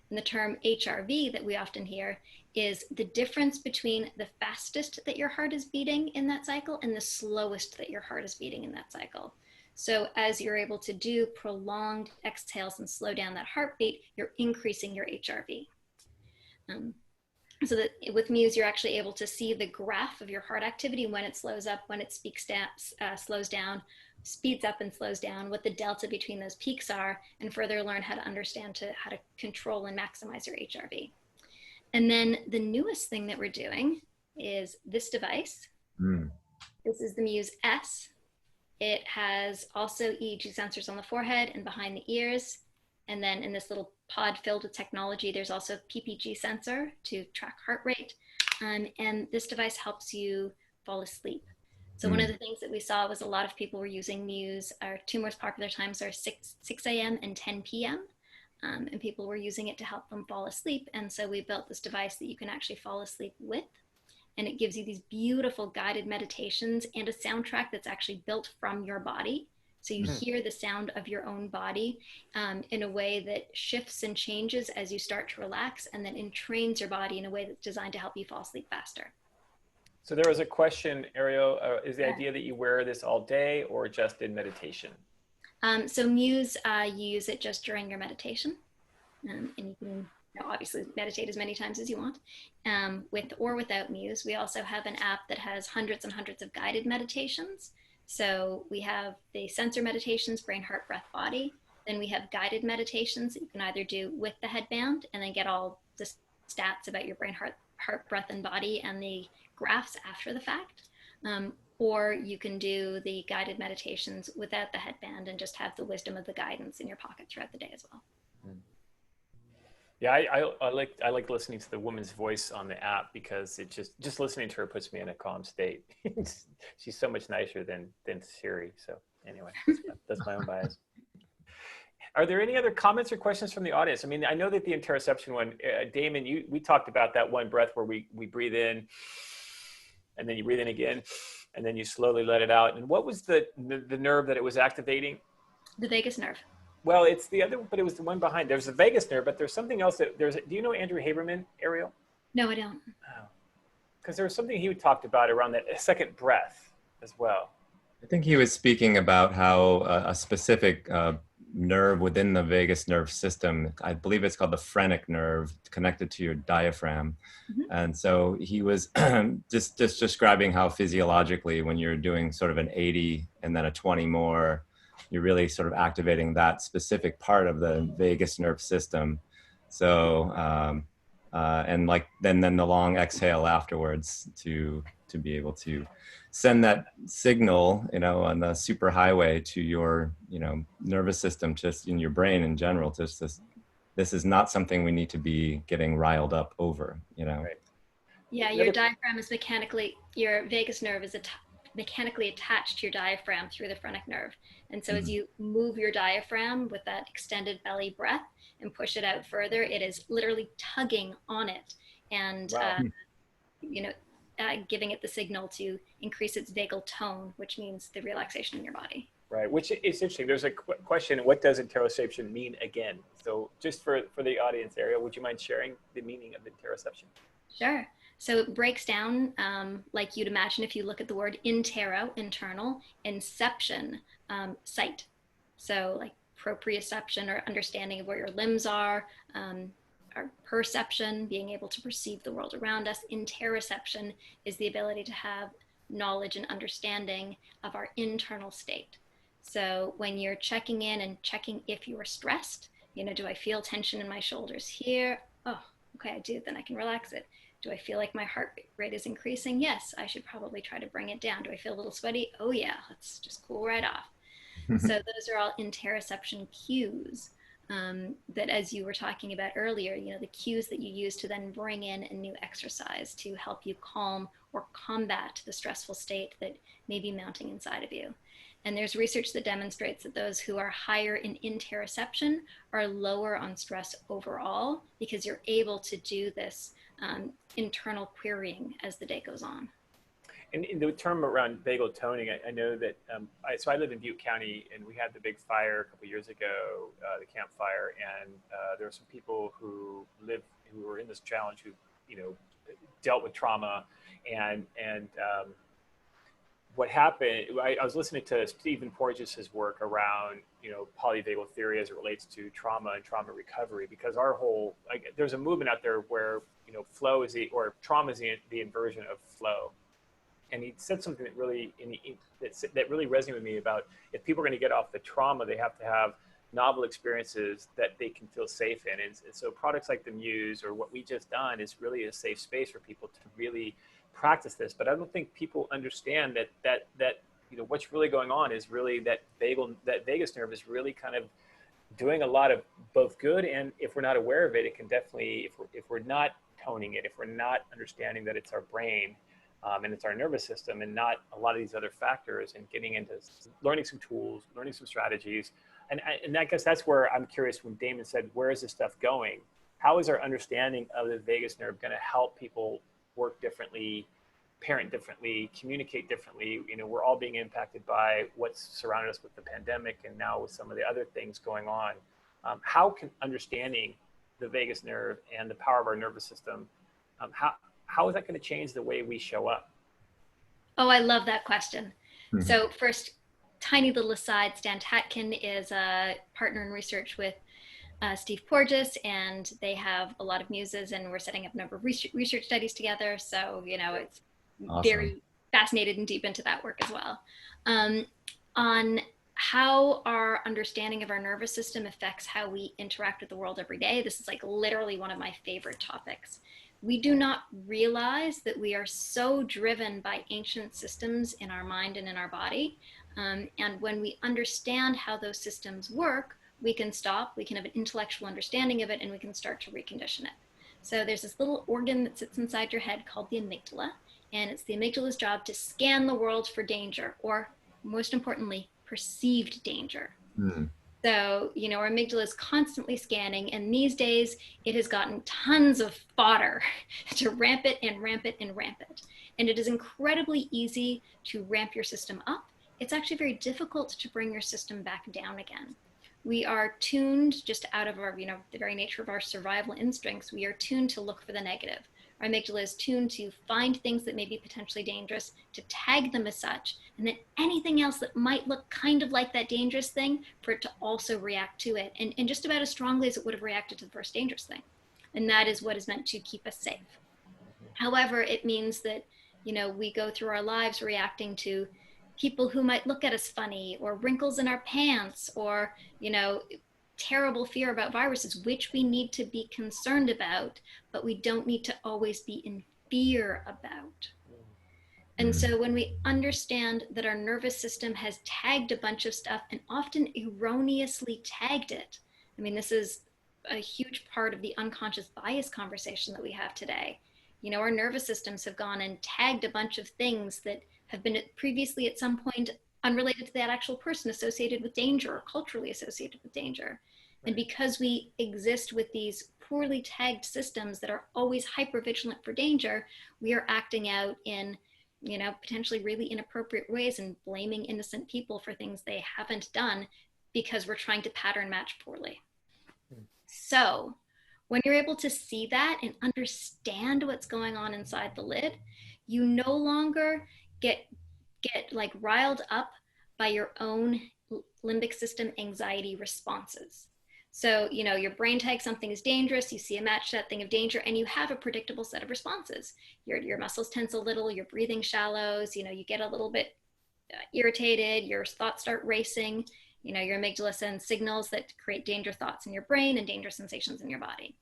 And the term HRV that we often hear is the difference between the fastest that your heart is beating in that cycle and the slowest that your heart is beating in that cycle. So as you're able to do prolonged exhales and slow down that heartbeat, you're increasing your HRV. So that with Muse, you're actually able to see the graph of your heart activity, when it slows up, when it slows down, speeds up and slows down, what the delta between those peaks are, and further learn how to understand how to control and maximize your HRV. And then the newest thing that we're doing is this device. This is the Muse S. It has also EEG sensors on the forehead and behind the ears. And then in this little pod filled with technology, there's also a PPG sensor to track heart rate. And this device helps you fall asleep. So one of the things that we saw was a lot of people were using Muse. Our two most popular times are 6 a.m. and 10 p.m. And people were using it to help them fall asleep. And so we built this device that you can actually fall asleep with. And it gives you these beautiful guided meditations and a soundtrack that's actually built from your body So you hear the sound of your own body in a way that shifts and changes as you start to relax, and then entrains your body in a way that's designed to help you fall asleep faster. So there was a question, Ariel, is the idea that you wear this all day or just in meditation? So Muse, you use it just during your meditation. And you can obviously meditate as many times as you want, with or without Muse. We also have an app that has hundreds and hundreds of guided meditations. So we have the sensor meditations, brain, heart, breath, body. Then we have guided meditations that you can either do with the headband and then get all the stats about your brain, heart, breath, and body, and the graphs after the fact. Or you can do the guided meditations without the headband and just have the wisdom of the guidance in your pocket throughout the day as well. Yeah, I like listening to the woman's voice on the app, because it just listening to her puts me in a calm state. She's so much nicer than Siri. So anyway, that's my own bias. Are there any other comments or questions from the audience? I mean, I know that the interoception one, Damon, we talked about that one breath where we breathe in, and then you breathe in again, and then you slowly let it out. And what was the nerve that it was activating? The vagus nerve. Well, it's the other, but it was the one behind. There's the vagus nerve, but there's something else do you know Andrew Haberman, Ariel? No, I don't. Oh, because there was something he talked about around that second breath as well. I think he was speaking about how a specific nerve within the vagus nerve system, I believe it's called the phrenic nerve, connected to your diaphragm. And so he was just describing how physiologically, when you're doing sort of an 80 and then a 20 more, you're really sort of activating that specific part of the vagus nerve system. So, and like then the long exhale afterwards to be able to send that signal, on the superhighway to your, nervous system, just in your brain in general. Just this is not something we need to be getting riled up over, Right. Yeah, your diaphragm is your vagus nerve is mechanically attached to your diaphragm through the phrenic nerve. And so as you move your diaphragm with that extended belly breath and push it out further, it is literally tugging on it and, giving it the signal to increase its vagal tone, which means the relaxation in your body. Right, which is interesting. There's a question, what does interoception mean again? So just for the audience, Ariel, would you mind sharing the meaning of interoception? Sure. So it breaks down like you'd imagine if you look at the word internal, inception, sight. So like proprioception, or understanding of where your limbs are, our perception, being able to perceive the world around us. Interoception is the ability to have knowledge and understanding of our internal state. So when you're checking in and checking if you are stressed, do I feel tension in my shoulders here? Oh, okay, I do, then I can relax it. Do I feel like my heart rate is increasing? Yes, I should probably try to bring it down. Do I feel a little sweaty? Oh yeah, let's just cool right off. So those are all interoception cues that, as you were talking about earlier, the cues that you use to then bring in a new exercise to help you calm or combat the stressful state that may be mounting inside of you. And there's research that demonstrates that those who are higher in interoception are lower on stress overall, because you're able to do this internal querying as the day goes on. And in the term around vagal toning, I know that, so I live in Butte County, and we had the big fire a couple years ago, the Camp Fire, and there were some people who were in this challenge who, dealt with trauma, and what happened, I was listening to Stephen Porges' work around, polyvagal theory as it relates to trauma and trauma recovery, because our whole, there's a movement out there where, flow is trauma is the inversion of flow. And he said something that really, that really resonated with me about, if people are going to get off the trauma, they have to have novel experiences that they can feel safe in. And so products like the Muse, or what we just done, is really a safe space for people to really practice this. But I don't think people understand that what's really going on is really that vagus nerve is really kind of doing a lot of both good, and if we're not aware of it, it can definitely, if we're not toning it, if we're not understanding that it's our brain, and it's our nervous system, and not a lot of these other factors, and getting into learning some tools, learning some strategies. And I guess that's where I'm curious, when Damon said, where is this stuff going? How is our understanding of the vagus nerve going to help people work differently parent differently, communicate differently. You know, we're all being impacted by what's surrounded us with the pandemic and now with some of the other things going on. How can understanding the vagus nerve and the power of our nervous system, how is that going to change the way we show up? Oh, I love that question. Mhm. So first, tiny little aside, Stan Tatkin is a partner in research with Steve Porges, and they have a lot of muses, and we're setting up a number of research studies together. So, you know, it's Awesome. very fascinated and deep into that work as well. On how our understanding of our nervous system affects how we interact with the world every day. This is like literally one of my favorite topics. We do not realize that we are so driven by ancient systems in our mind and in our body. And when we understand how those systems work, we can stop, we can have an intellectual understanding of it, and we can start to recondition it. So there's this little organ that sits inside your head called the amygdala, and it's the amygdala's job to scan the world for danger, or most importantly, perceived danger. Mm. So, you know, our amygdala is constantly scanning, and these days it has gotten tons of fodder to ramp it and ramp it and ramp it. And it is incredibly easy to ramp your system up. It's actually very difficult to bring your system back down again. We are tuned just out of our, you know, the very nature of our survival instincts, we are tuned to look for the negative. Our amygdala is tuned to find things that may be potentially dangerous, to tag them as such, and then anything else that might look kind of like that dangerous thing, for it to also react to it, and just about as strongly as it would have reacted to the first dangerous thing. And that is what is meant to keep us safe. However, it means that, you know, we go through our lives reacting to people who might look at us funny, or wrinkles in our pants, or, you know, terrible fear about viruses, which we need to be concerned about, but we don't need to always be in fear about. And so when we understand that our nervous system has tagged a bunch of stuff, and often erroneously tagged it, I mean, this is a huge part of the unconscious bias conversation that we have today. You know, our nervous systems have gone and tagged a bunch of things that have been previously at some point unrelated to that actual person, associated with danger, or culturally associated with danger. And because we exist with these poorly tagged systems that are always hypervigilant for danger, we are acting out in, you know, potentially really inappropriate ways, and blaming innocent people for things they haven't done because we're trying to pattern match poorly. So when you're able to see that and understand what's going on inside the lid, you no longer get like riled up by your own limbic system anxiety responses. So, you know, your brain tags something as dangerous, you see a match to that thing of danger, and you have a predictable set of responses. Your muscles tense a little, your breathing shallows, you know, you get a little bit irritated, your thoughts start racing, you know, your amygdala sends signals that create danger thoughts in your brain and danger sensations in your body.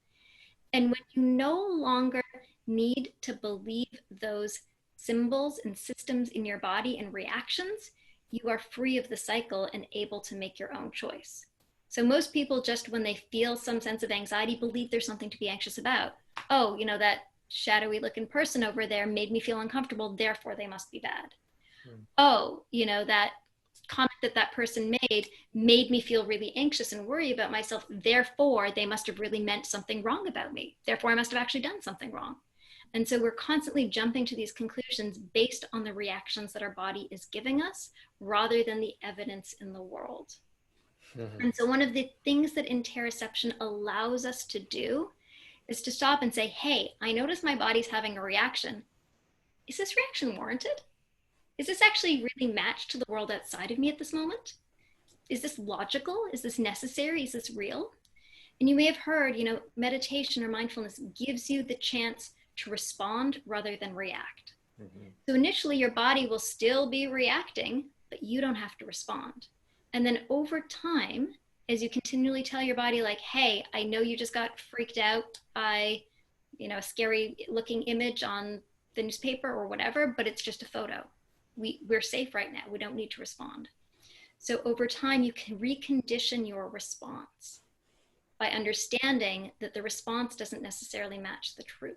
And when you no longer need to believe those symbols and systems in your body and reactions, you are free of the cycle and able to make your own choice. So most people, just when they feel some sense of anxiety, believe there's something to be anxious about. Oh, you know, that shadowy looking person over there made me feel uncomfortable, therefore they must be bad. Oh, you know, that comment that person made me feel really anxious and worry about myself, therefore they must have really meant something wrong about me. Therefore I must have actually done something wrong. And so we're constantly jumping to these conclusions based on the reactions that our body is giving us, rather than the evidence in the world. And so one of the things that interoception allows us to do is to stop and say, hey, I notice my body's having a reaction. Is this reaction warranted? Is this actually really matched to the world outside of me at this moment? Is this logical? Is this necessary? Is this real? And you may have heard, you know, meditation or mindfulness gives you the chance to respond rather than react. So initially your body will still be reacting, but you don't have to respond. And then over time, as you continually tell your body like, hey, I know you just got freaked out by, you know, a scary looking image on the newspaper or whatever, but it's just a photo. We're safe right now. We don't need to respond. So over time, you can recondition your response by understanding that the response doesn't necessarily match the truth.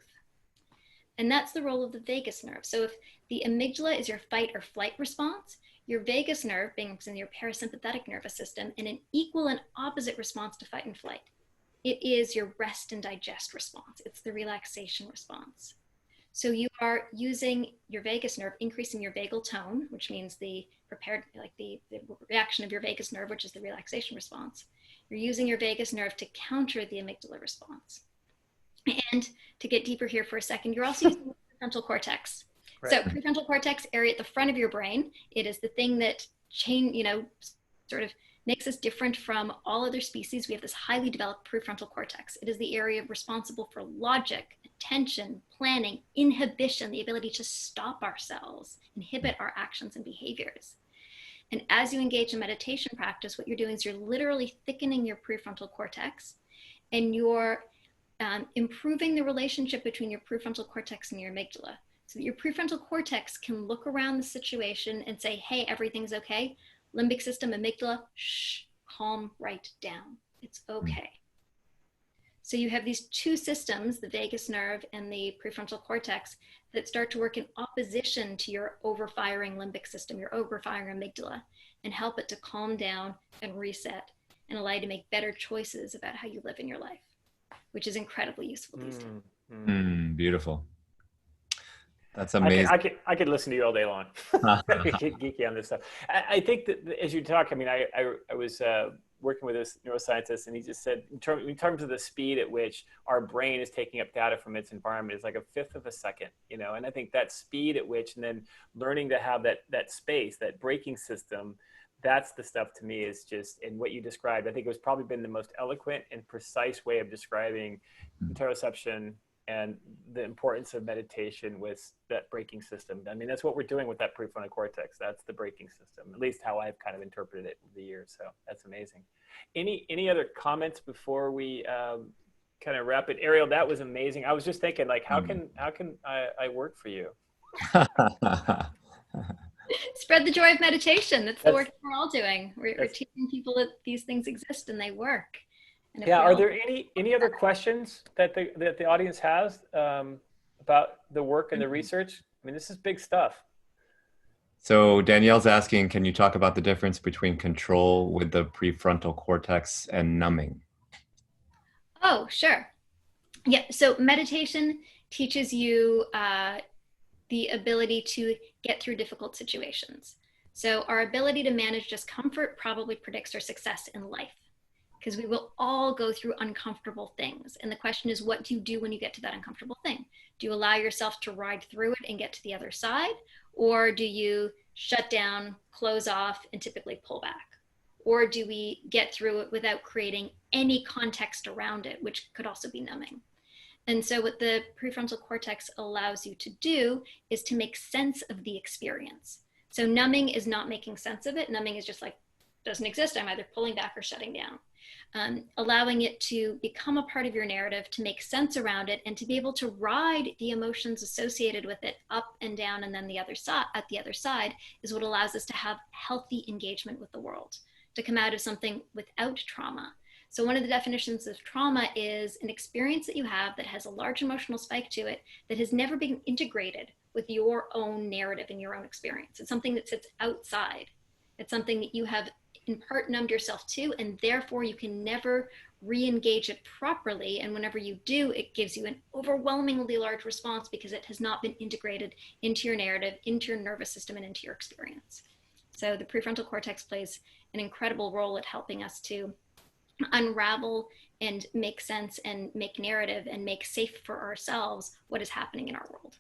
And that's the role of the vagus nerve. So if the amygdala is your fight or flight response, your vagus nerve, being in your parasympathetic nervous system, in an equal and opposite response to fight and flight. It is your rest and digest response. It's the relaxation response. So you are using your vagus nerve, increasing your vagal tone, which means the reaction of your vagus nerve, which is the relaxation response. You're using your vagus nerve to counter the amygdala response. And to get deeper here for a second, you're also using the prefrontal cortex. Right. So prefrontal cortex area at the front of your brain, it is the thing that sort of makes us different from all other species. We have this highly developed prefrontal cortex. It is the area responsible for logic, attention, planning, inhibition, the ability to stop ourselves, inhibit our actions and behaviors. And as you engage in meditation practice, what you're doing is you're literally thickening your prefrontal cortex, and you're improving the relationship between your prefrontal cortex and your amygdala. So that your prefrontal cortex can look around the situation and say, hey, everything's okay. Limbic system, amygdala, shh, calm right down. It's okay. So you have these two systems, the vagus nerve and the prefrontal cortex, that start to work in opposition to your overfiring limbic system, your overfiring amygdala, and help it to calm down and reset and allow you to make better choices about how you live in your life, which is incredibly useful these days. Beautiful. That's amazing. I could listen to you all day long. Geeky on this stuff. I think that as you talk, I mean, I was working with this neuroscientist, and he just said, in terms of the speed at which our brain is taking up data from its environment, is like 1/5 of a second, you know. And I think that speed at which, and then learning to have that space, that braking system, that's the stuff to me is just, and what you described, I think it was probably been the most eloquent and precise way of describing interoception and the importance of meditation with that braking system. I mean, that's what we're doing with that prefrontal cortex. That's the braking system, at least how I've kind of interpreted it over the years. So that's amazing. Any other comments before we kind of wrap it? Ariel, that was amazing. I was just thinking, like, how can I work for you? Spread the joy of meditation. That's the work we're all doing. We're teaching people that these things exist and they work. Yeah. Are there any other questions that the audience has about the work and the research? I mean, this is big stuff. So Danielle's asking, can you talk about the difference between control with the prefrontal cortex and numbing? Oh, sure. Yeah. So meditation teaches you the ability to get through difficult situations. So our ability to manage discomfort probably predicts our success in life, because we will all go through uncomfortable things. And the question is, what do you do when you get to that uncomfortable thing? Do you allow yourself to ride through it and get to the other side? Or do you shut down, close off, and typically pull back? Or do we get through it without creating any context around it, which could also be numbing? And so what the prefrontal cortex allows you to do is to make sense of the experience. So numbing is not making sense of it. Numbing is just like, doesn't exist. I'm either pulling back or shutting down. Allowing it to become a part of your narrative, to make sense around it, and to be able to ride the emotions associated with it up and down, and then at the other side is what allows us to have healthy engagement with the world, to come out of something without trauma. So one of the definitions of trauma is an experience that you have that has a large emotional spike to it that has never been integrated with your own narrative and your own experience. It's something that sits outside. It's something that you have in part numbed yourself to, and therefore you can never re-engage it properly. And whenever you do, it gives you an overwhelmingly large response because it has not been integrated into your narrative, into your nervous system, and into your experience. So the prefrontal cortex plays an incredible role at helping us to unravel and make sense and make narrative and make safe for ourselves what is happening in our world.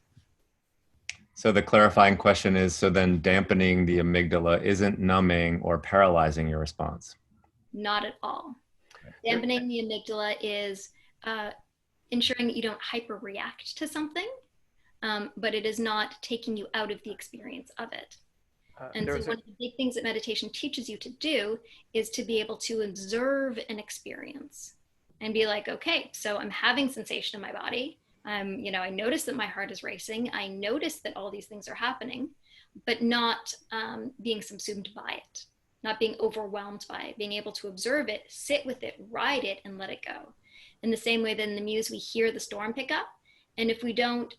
So the clarifying question is, so then dampening the amygdala isn't numbing or paralyzing your response? Not at all. Dampening the amygdala is ensuring that you don't hyper-react to something, but it is not taking you out of the experience of it. And so one of the big things that meditation teaches you to do is to be able to observe an experience and be like, okay, so I'm having sensation in my body. I notice that my heart is racing. I notice that all these things are happening, but not being subsumed by it, not being overwhelmed by it, being able to observe it, sit with it, ride it, and let it go. In the same way that in the muse, we hear the storm pick up. And if we don't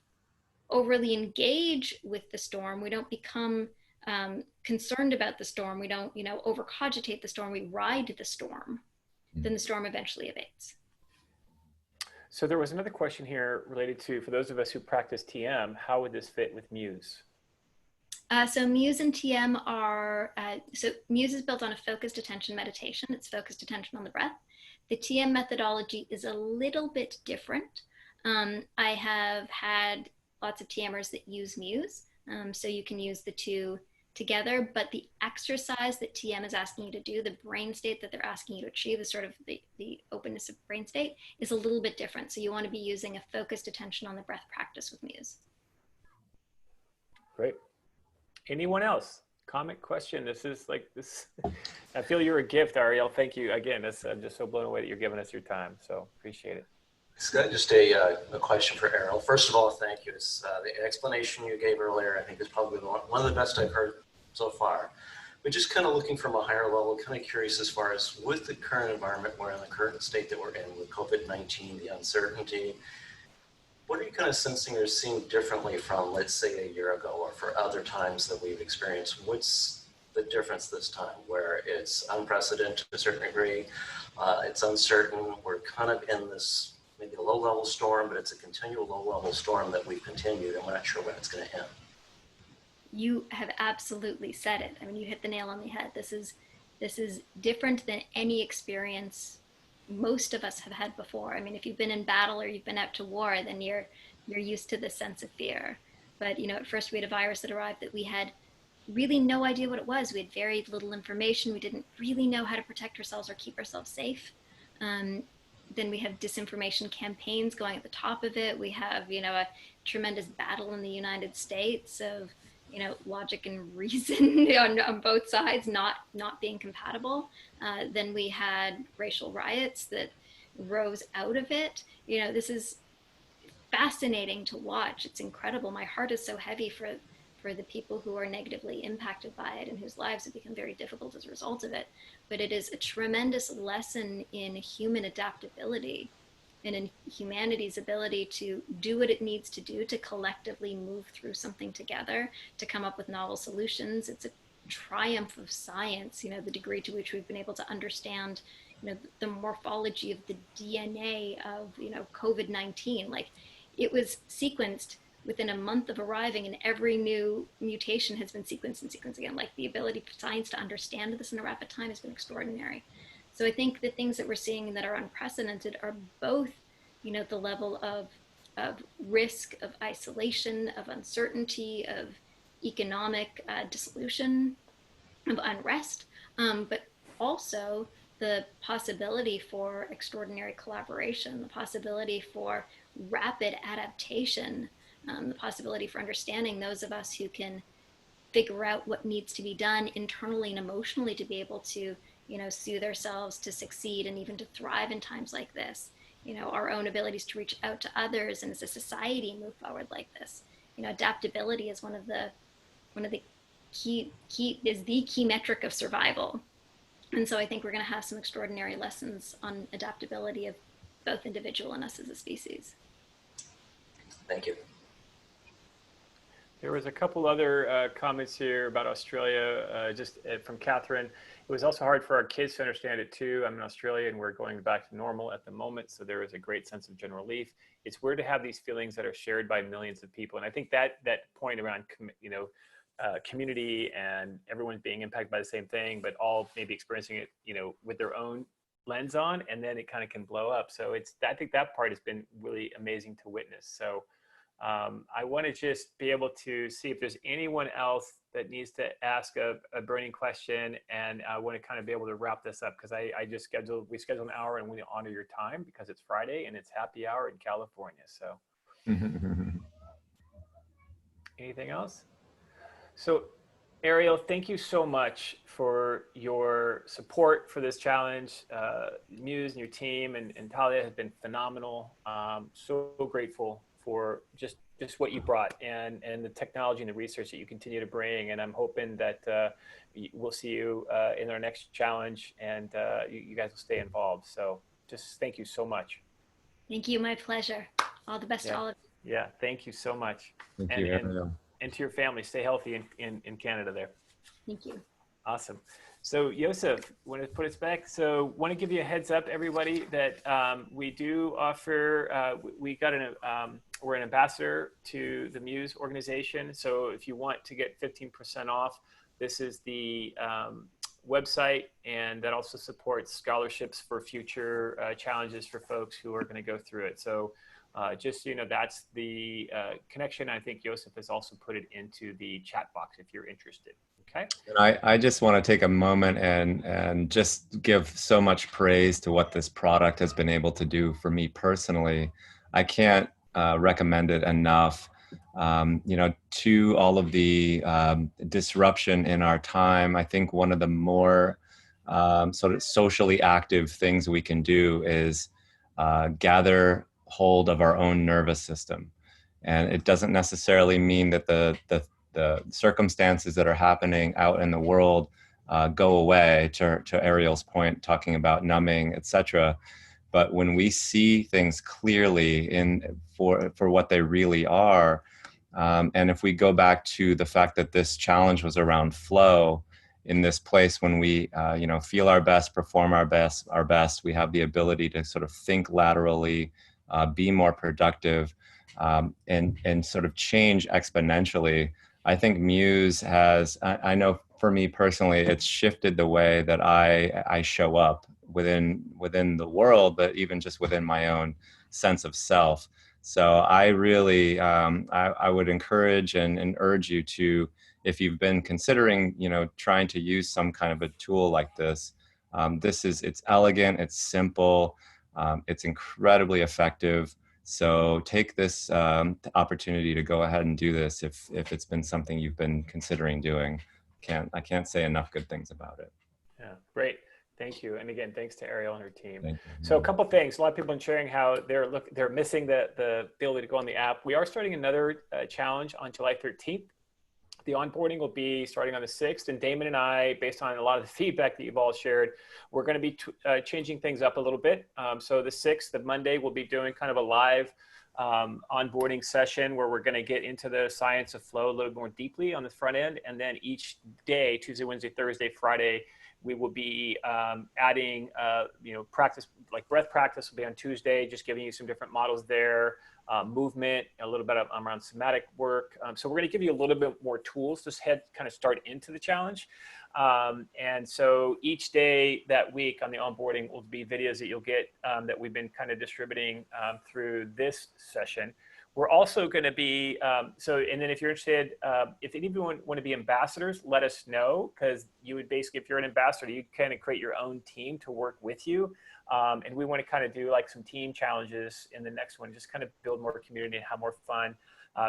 overly engage with the storm, we don't become concerned about the storm, we don't, overcogitate the storm, we ride the storm, then the storm eventually abates. So there was another question here related to, for those of us who practice TM, how would this fit with Muse? So Muse and TM are, so Muse is built on a focused attention meditation. It's focused attention on the breath. The TM methodology is a little bit different. I have had lots of TMers that use Muse, so you can use the two together, but the exercise that TM is asking you to do, the brain state that they're asking you to achieve, the sort of the openness of brain state, is a little bit different. So you want to be using a focused attention on the breath practice with Muse. Great. Anyone else? Comment, question? This is like this. I feel you're a gift, Ariel. Thank you again. I'm just so blown away that you're giving us your time. So appreciate it. Scott, just a question for Ariel. First of all, thank you. It's, the explanation you gave earlier, I think, is probably one of the best I've heard so far. But just kind of looking from a higher level, kind of curious as far as with the current environment we're in, the current state that we're in with COVID-19, the uncertainty, what are you kind of sensing or seeing differently from, let's say, a year ago or for other times that we've experienced? What's the difference this time where it's unprecedented to a certain degree, it's uncertain, we're kind of in this maybe a low-level storm, but it's a continual low-level storm that we've continued, and we're not sure when it's going to end. You have absolutely said it. I mean, you hit the nail on the head. This is different than any experience most of us have had before. I mean, if you've been in battle or you've been out to war, then you're used to this sense of fear. But you know, at first we had a virus that arrived that we had really no idea what it was. We had very little information. We didn't really know how to protect ourselves or keep ourselves safe. Then we have disinformation campaigns going at the top of it. We have, you know, a tremendous battle in the United States of, you know, logic and reason on both sides not being compatible. Then we had racial riots that rose out of it. You know, this is fascinating to watch. It's incredible. My heart is so heavy for the people who are negatively impacted by it and whose lives have become very difficult as a result of it. But it is a tremendous lesson in human adaptability and in humanity's ability to do what it needs to do to collectively move through something together, to come up with novel solutions. It's a triumph of science, you know, the degree to which we've been able to understand, you know, the morphology of the DNA of, you know, COVID-19. Like, it was sequenced within a month of arriving, and every new mutation has been sequenced and sequenced again. Like, the ability for science to understand this in a rapid time has been extraordinary. So I think the things that we're seeing that are unprecedented are both, you know, the level of risk, of isolation, of uncertainty, of economic dissolution, of unrest, but also the possibility for extraordinary collaboration, the possibility for rapid adaptation, the possibility for understanding those of us who can figure out what needs to be done internally and emotionally to be able to, you know, soothe ourselves, to succeed, and even to thrive in times like this. You know, our own abilities to reach out to others and as a society move forward like this. You know, adaptability is one of the key metric of survival. And so I think we're going to have some extraordinary lessons on adaptability of both individual and us as a species. Thank you. There was a couple other comments here about Australia, just from Catherine. It was also hard for our kids to understand it too. I'm in Australia and we're going back to normal at the moment, so there is a great sense of general relief. It's weird to have these feelings that are shared by millions of people, and I think that point around, you know, community and everyone's being impacted by the same thing, but all maybe experiencing it, you know, with their own lens on, and then it kind of can blow up. So I think that part has been really amazing to witness. So I want to just be able to see if there's anyone else that needs to ask a burning question, and I want to kind of be able to wrap this up because we scheduled an hour and we honor your time because it's Friday and it's happy hour in California. So anything else? So Ariel, thank you so much for your support for this challenge. Muse and your team and Talia have been phenomenal. So grateful for just what you brought and the technology and the research that you continue to bring. And I'm hoping that we'll see you in our next challenge and you guys will stay involved. So just thank you so much. Thank you. My pleasure. All the best to all of you. Yeah, thank you so much. Thank you, Ariel. And to your family, stay healthy in Canada there. Thank you. Awesome. So Joseph, want to put us back? So want to give you a heads up, everybody, that we do offer, we're an ambassador to the Muse organization. So if you want to get 15% off, this is the website, and that also supports scholarships for future challenges for folks who are going to go through it. So just so you know, that's the connection. I think Joseph has also put it into the chat box if you're interested. Okay. And I just want to take a moment and just give so much praise to what this product has been able to do for me personally. I can't recommend it enough. To all of the disruption in our time, I think one of the more sort of socially active things we can do is gather hold of our own nervous system. And it doesn't necessarily mean that the circumstances that are happening out in the world go away, to Ariel's point, talking about numbing, etc. But when we see things clearly for what they really are, and if we go back to the fact that this challenge was around flow, in this place when we feel our best, perform our best, we have the ability to sort of think laterally, be more productive, and sort of change exponentially. I think Muse has, I know for me personally, it's shifted the way that I show up within the world, but even just within my own sense of self. So I really, I would encourage and urge you to, if you've been considering, trying to use some kind of a tool like this, it's elegant, it's simple, it's incredibly effective. So take this opportunity to go ahead and do this if it's been something you've been considering doing. I can't say enough good things about it. Yeah, great. Thank you. And again, thanks to Ariel and her team. Thank you. So a couple of things. A lot of people have been sharing how they're missing the ability to go on the app. We are starting another challenge on July 13th. The onboarding will be starting on the 6th, and Damon and I, based on a lot of the feedback that you've all shared, we're going to be changing things up a little bit. So the 6th, the Monday, we'll be doing kind of a live onboarding session where we're going to get into the science of flow a little more deeply on the front end. And then each day, Tuesday, Wednesday, Thursday, Friday, we will be adding, practice, like breath practice will be on Tuesday, just giving you some different models there. Movement, a little bit around somatic work. So we're going to give you a little bit more tools to kind of start into the challenge. And so each day that week on the onboarding will be videos that you'll get that we've been kind of distributing through this session. We're also going to be, and then if you're interested, if any of you want to be ambassadors, let us know, because you would basically, if you're an ambassador, you kind of create your own team to work with you. And we want to kind of do like some team challenges in the next one, just kind of build more community and have more fun.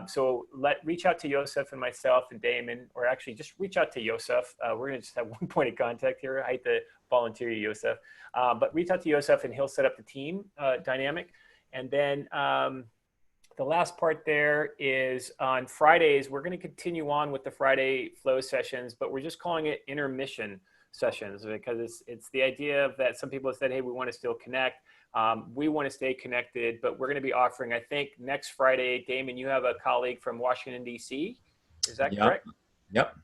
So reach out to Joseph and myself and Damon, or actually just reach out to Joseph. We're going to just have one point of contact here. I hate to volunteer you, Joseph, but reach out to Joseph and he'll set up the team dynamic. And then the last part there is on Fridays, we're going to continue on with the Friday flow sessions, but we're just calling it intermission sessions, because it's the idea of that some people have said, hey, we want to still connect. We want to stay connected, but we're going to be offering, I think next Friday, Damon, you have a colleague from Washington, D.C. Is that correct? Yep.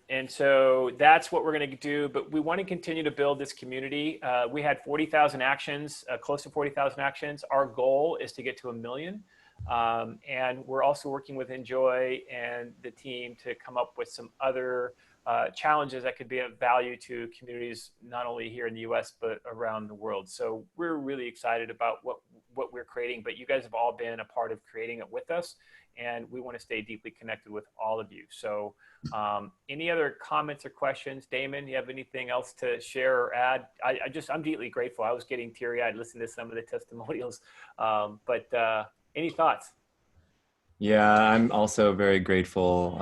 And so that's what we're going to do, but we want to continue to build this community. We had 40,000 actions, close to 40,000 actions. Our goal is to get to 1 million. And we're also working with Enjoy and the team to come up with some other challenges that could be of value to communities, not only here in the US, but around the world. So we're really excited about what we're creating, but you guys have all been a part of creating it with us, and we want to stay deeply connected with all of you. So any other comments or questions? Damon, you have anything else to share or add? I'm deeply grateful. I was getting teary-eyed listening to some of the testimonials, but any thoughts? Yeah, I'm also very grateful.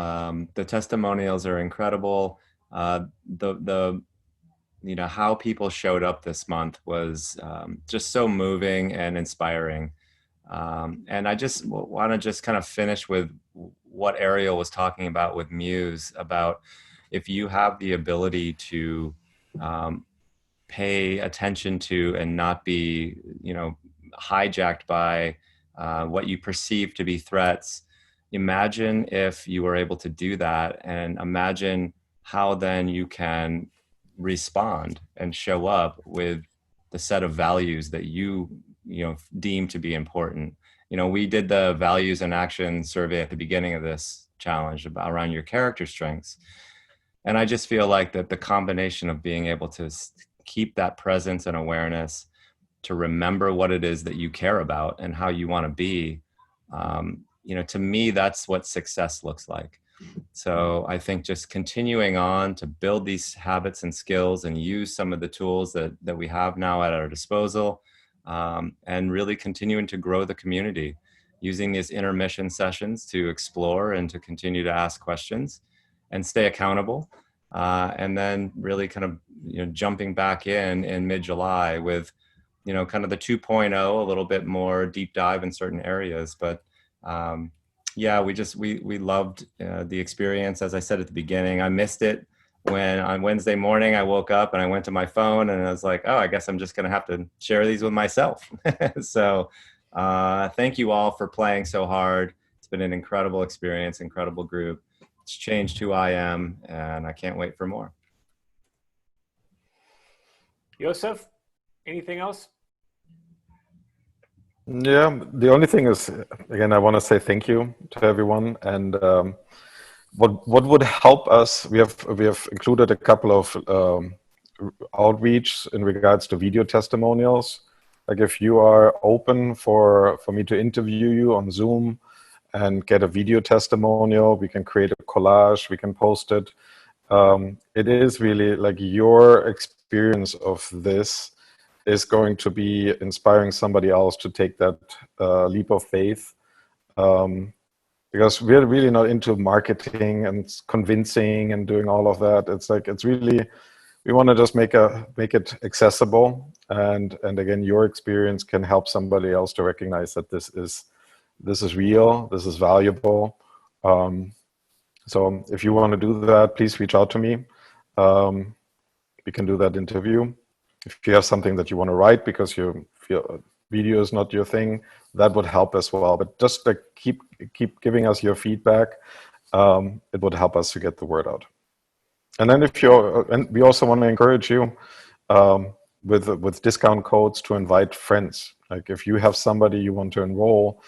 The testimonials are incredible. How people showed up this month was just so moving and inspiring. And I just want to kind of finish with what Ariel was talking about with Muse, about if you have the ability to pay attention to and not be, hijacked by what you perceive to be threats. Imagine if you were able to do that, and imagine how then you can respond and show up with the set of values that you deem to be important. We did the values and action survey at the beginning of this challenge around your character strengths. And I just feel like that the combination of being able to keep that presence and awareness, to remember what it is that you care about and how you want to be, to me, that's what success looks like. So I think just continuing on to build these habits and skills and use some of the tools that we have now at our disposal, and really continuing to grow the community, using these intermission sessions to explore and to continue to ask questions and stay accountable. And then really kind of, jumping back in mid-July with, kind of the 2.0, a little bit more deep dive in certain areas. But yeah, we loved the experience. As I said at the beginning, I missed it when on Wednesday morning I woke up and I went to my phone and I was like, oh, I guess I'm just going to have to share these with myself. So thank you all for playing so hard. It's been an incredible experience, incredible group. It's changed who I am, and I can't wait for more. Joseph, anything else? Yeah, the only thing is, again, I want to say thank you to everyone. And what would help us? We have included a couple of outreach in regards to video testimonials. Like if you are open for me to interview you on Zoom and get a video testimonial, we can create a collage, we can post it. It is really like your experience of this is going to be inspiring somebody else to take that leap of faith. Because we're really not into marketing and convincing and doing all of that. It's really, we want to just make it accessible. And again, your experience can help somebody else to recognize that this is real, this is valuable. So if you want to do that, please reach out to me. We can do that interview. If you have something that you want to write because you feel video is not your thing, that would help as well. But just like keep giving us your feedback. It would help us to get the word out. And then and we also want to encourage you with discount codes to invite friends. Like if you have somebody you want to enroll,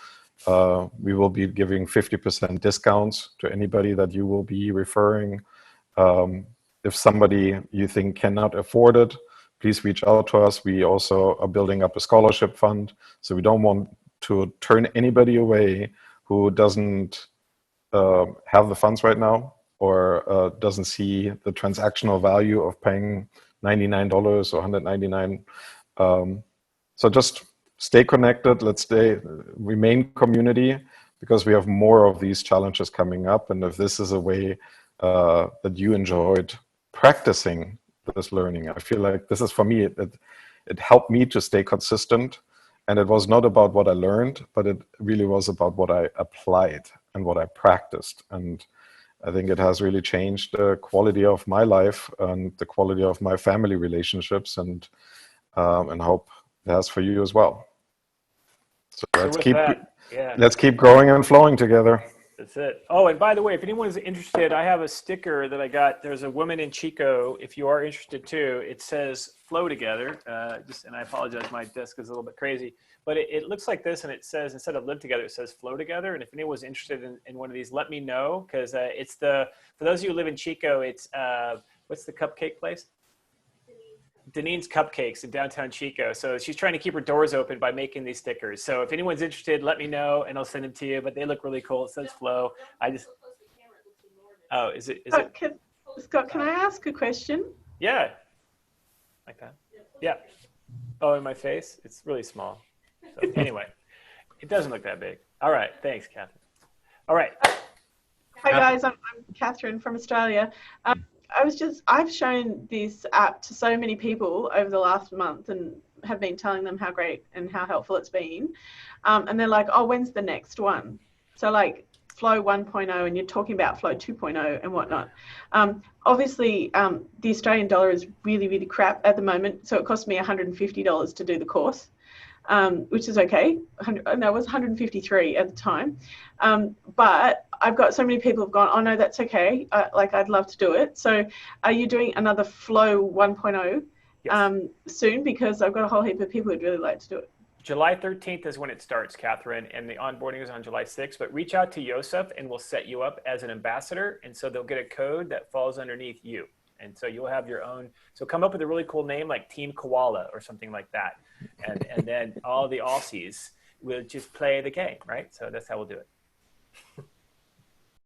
we will be giving 50% discounts to anybody that you will be referring. If somebody you think cannot afford it, please reach out to us. We also are building up a scholarship fund. So we don't want to turn anybody away who doesn't have the funds right now or doesn't see the transactional value of paying $99 or $199. So just stay connected. Let's remain community, because we have more of these challenges coming up. And if this is a way that you enjoyed practicing this learning, I feel like this is, for me, it helped me to stay consistent. And it was not about what I learned, but it really was about what I applied and what I practiced. And I think it has really changed the quality of my life and the quality of my family relationships, and hope it has for you as well. So let's keep growing and flowing together. That's it. Oh, and by the way, if anyone's interested, I have a sticker that I got. There's a woman in Chico. If you are interested too, it says "Flow Together." And I apologize, my desk is a little bit crazy, but it looks like this, and it says, instead of "Live Together," it says "Flow Together." And if anyone's interested in one of these, let me know, because it's for those of you who live in Chico, it's what's the cupcake place? Denine's Cupcakes in downtown Chico. So she's trying to keep her doors open by making these stickers. So if anyone's interested, let me know and I'll send them to you. But they look really cool. It says "Flow." Oh, is it? Scott, can I ask a question? Yeah. Like that? Yeah. Oh, in my face? It's really small. So anyway, it doesn't look that big. All right. Thanks, Catherine. All right. Hi guys, I'm Catherine from Australia. I've shown this app to so many people over the last month and have been telling them how great and how helpful it's been. And they're like, oh, when's the next one? So like Flow 1.0, and you're talking about Flow 2.0 and whatnot. Obviously, the Australian dollar is really, really crap at the moment. So it cost me $150 to do the course. which is okay. No, it was 153 at the time. But I've got so many people have gone, oh no, that's okay. Like I'd love to do it. So are you doing another Flow 1.0 soon? Because I've got a whole heap of people who'd really like to do it. July 13th is when it starts, Catherine, and the onboarding is on July 6th. But reach out to Yosef and we'll set you up as an ambassador. And so they'll get a code that falls underneath you. And so you'll have your own. So come up with a really cool name like Team Koala or something like that. And then all the Aussies will just play the game, right? So that's how we'll do it.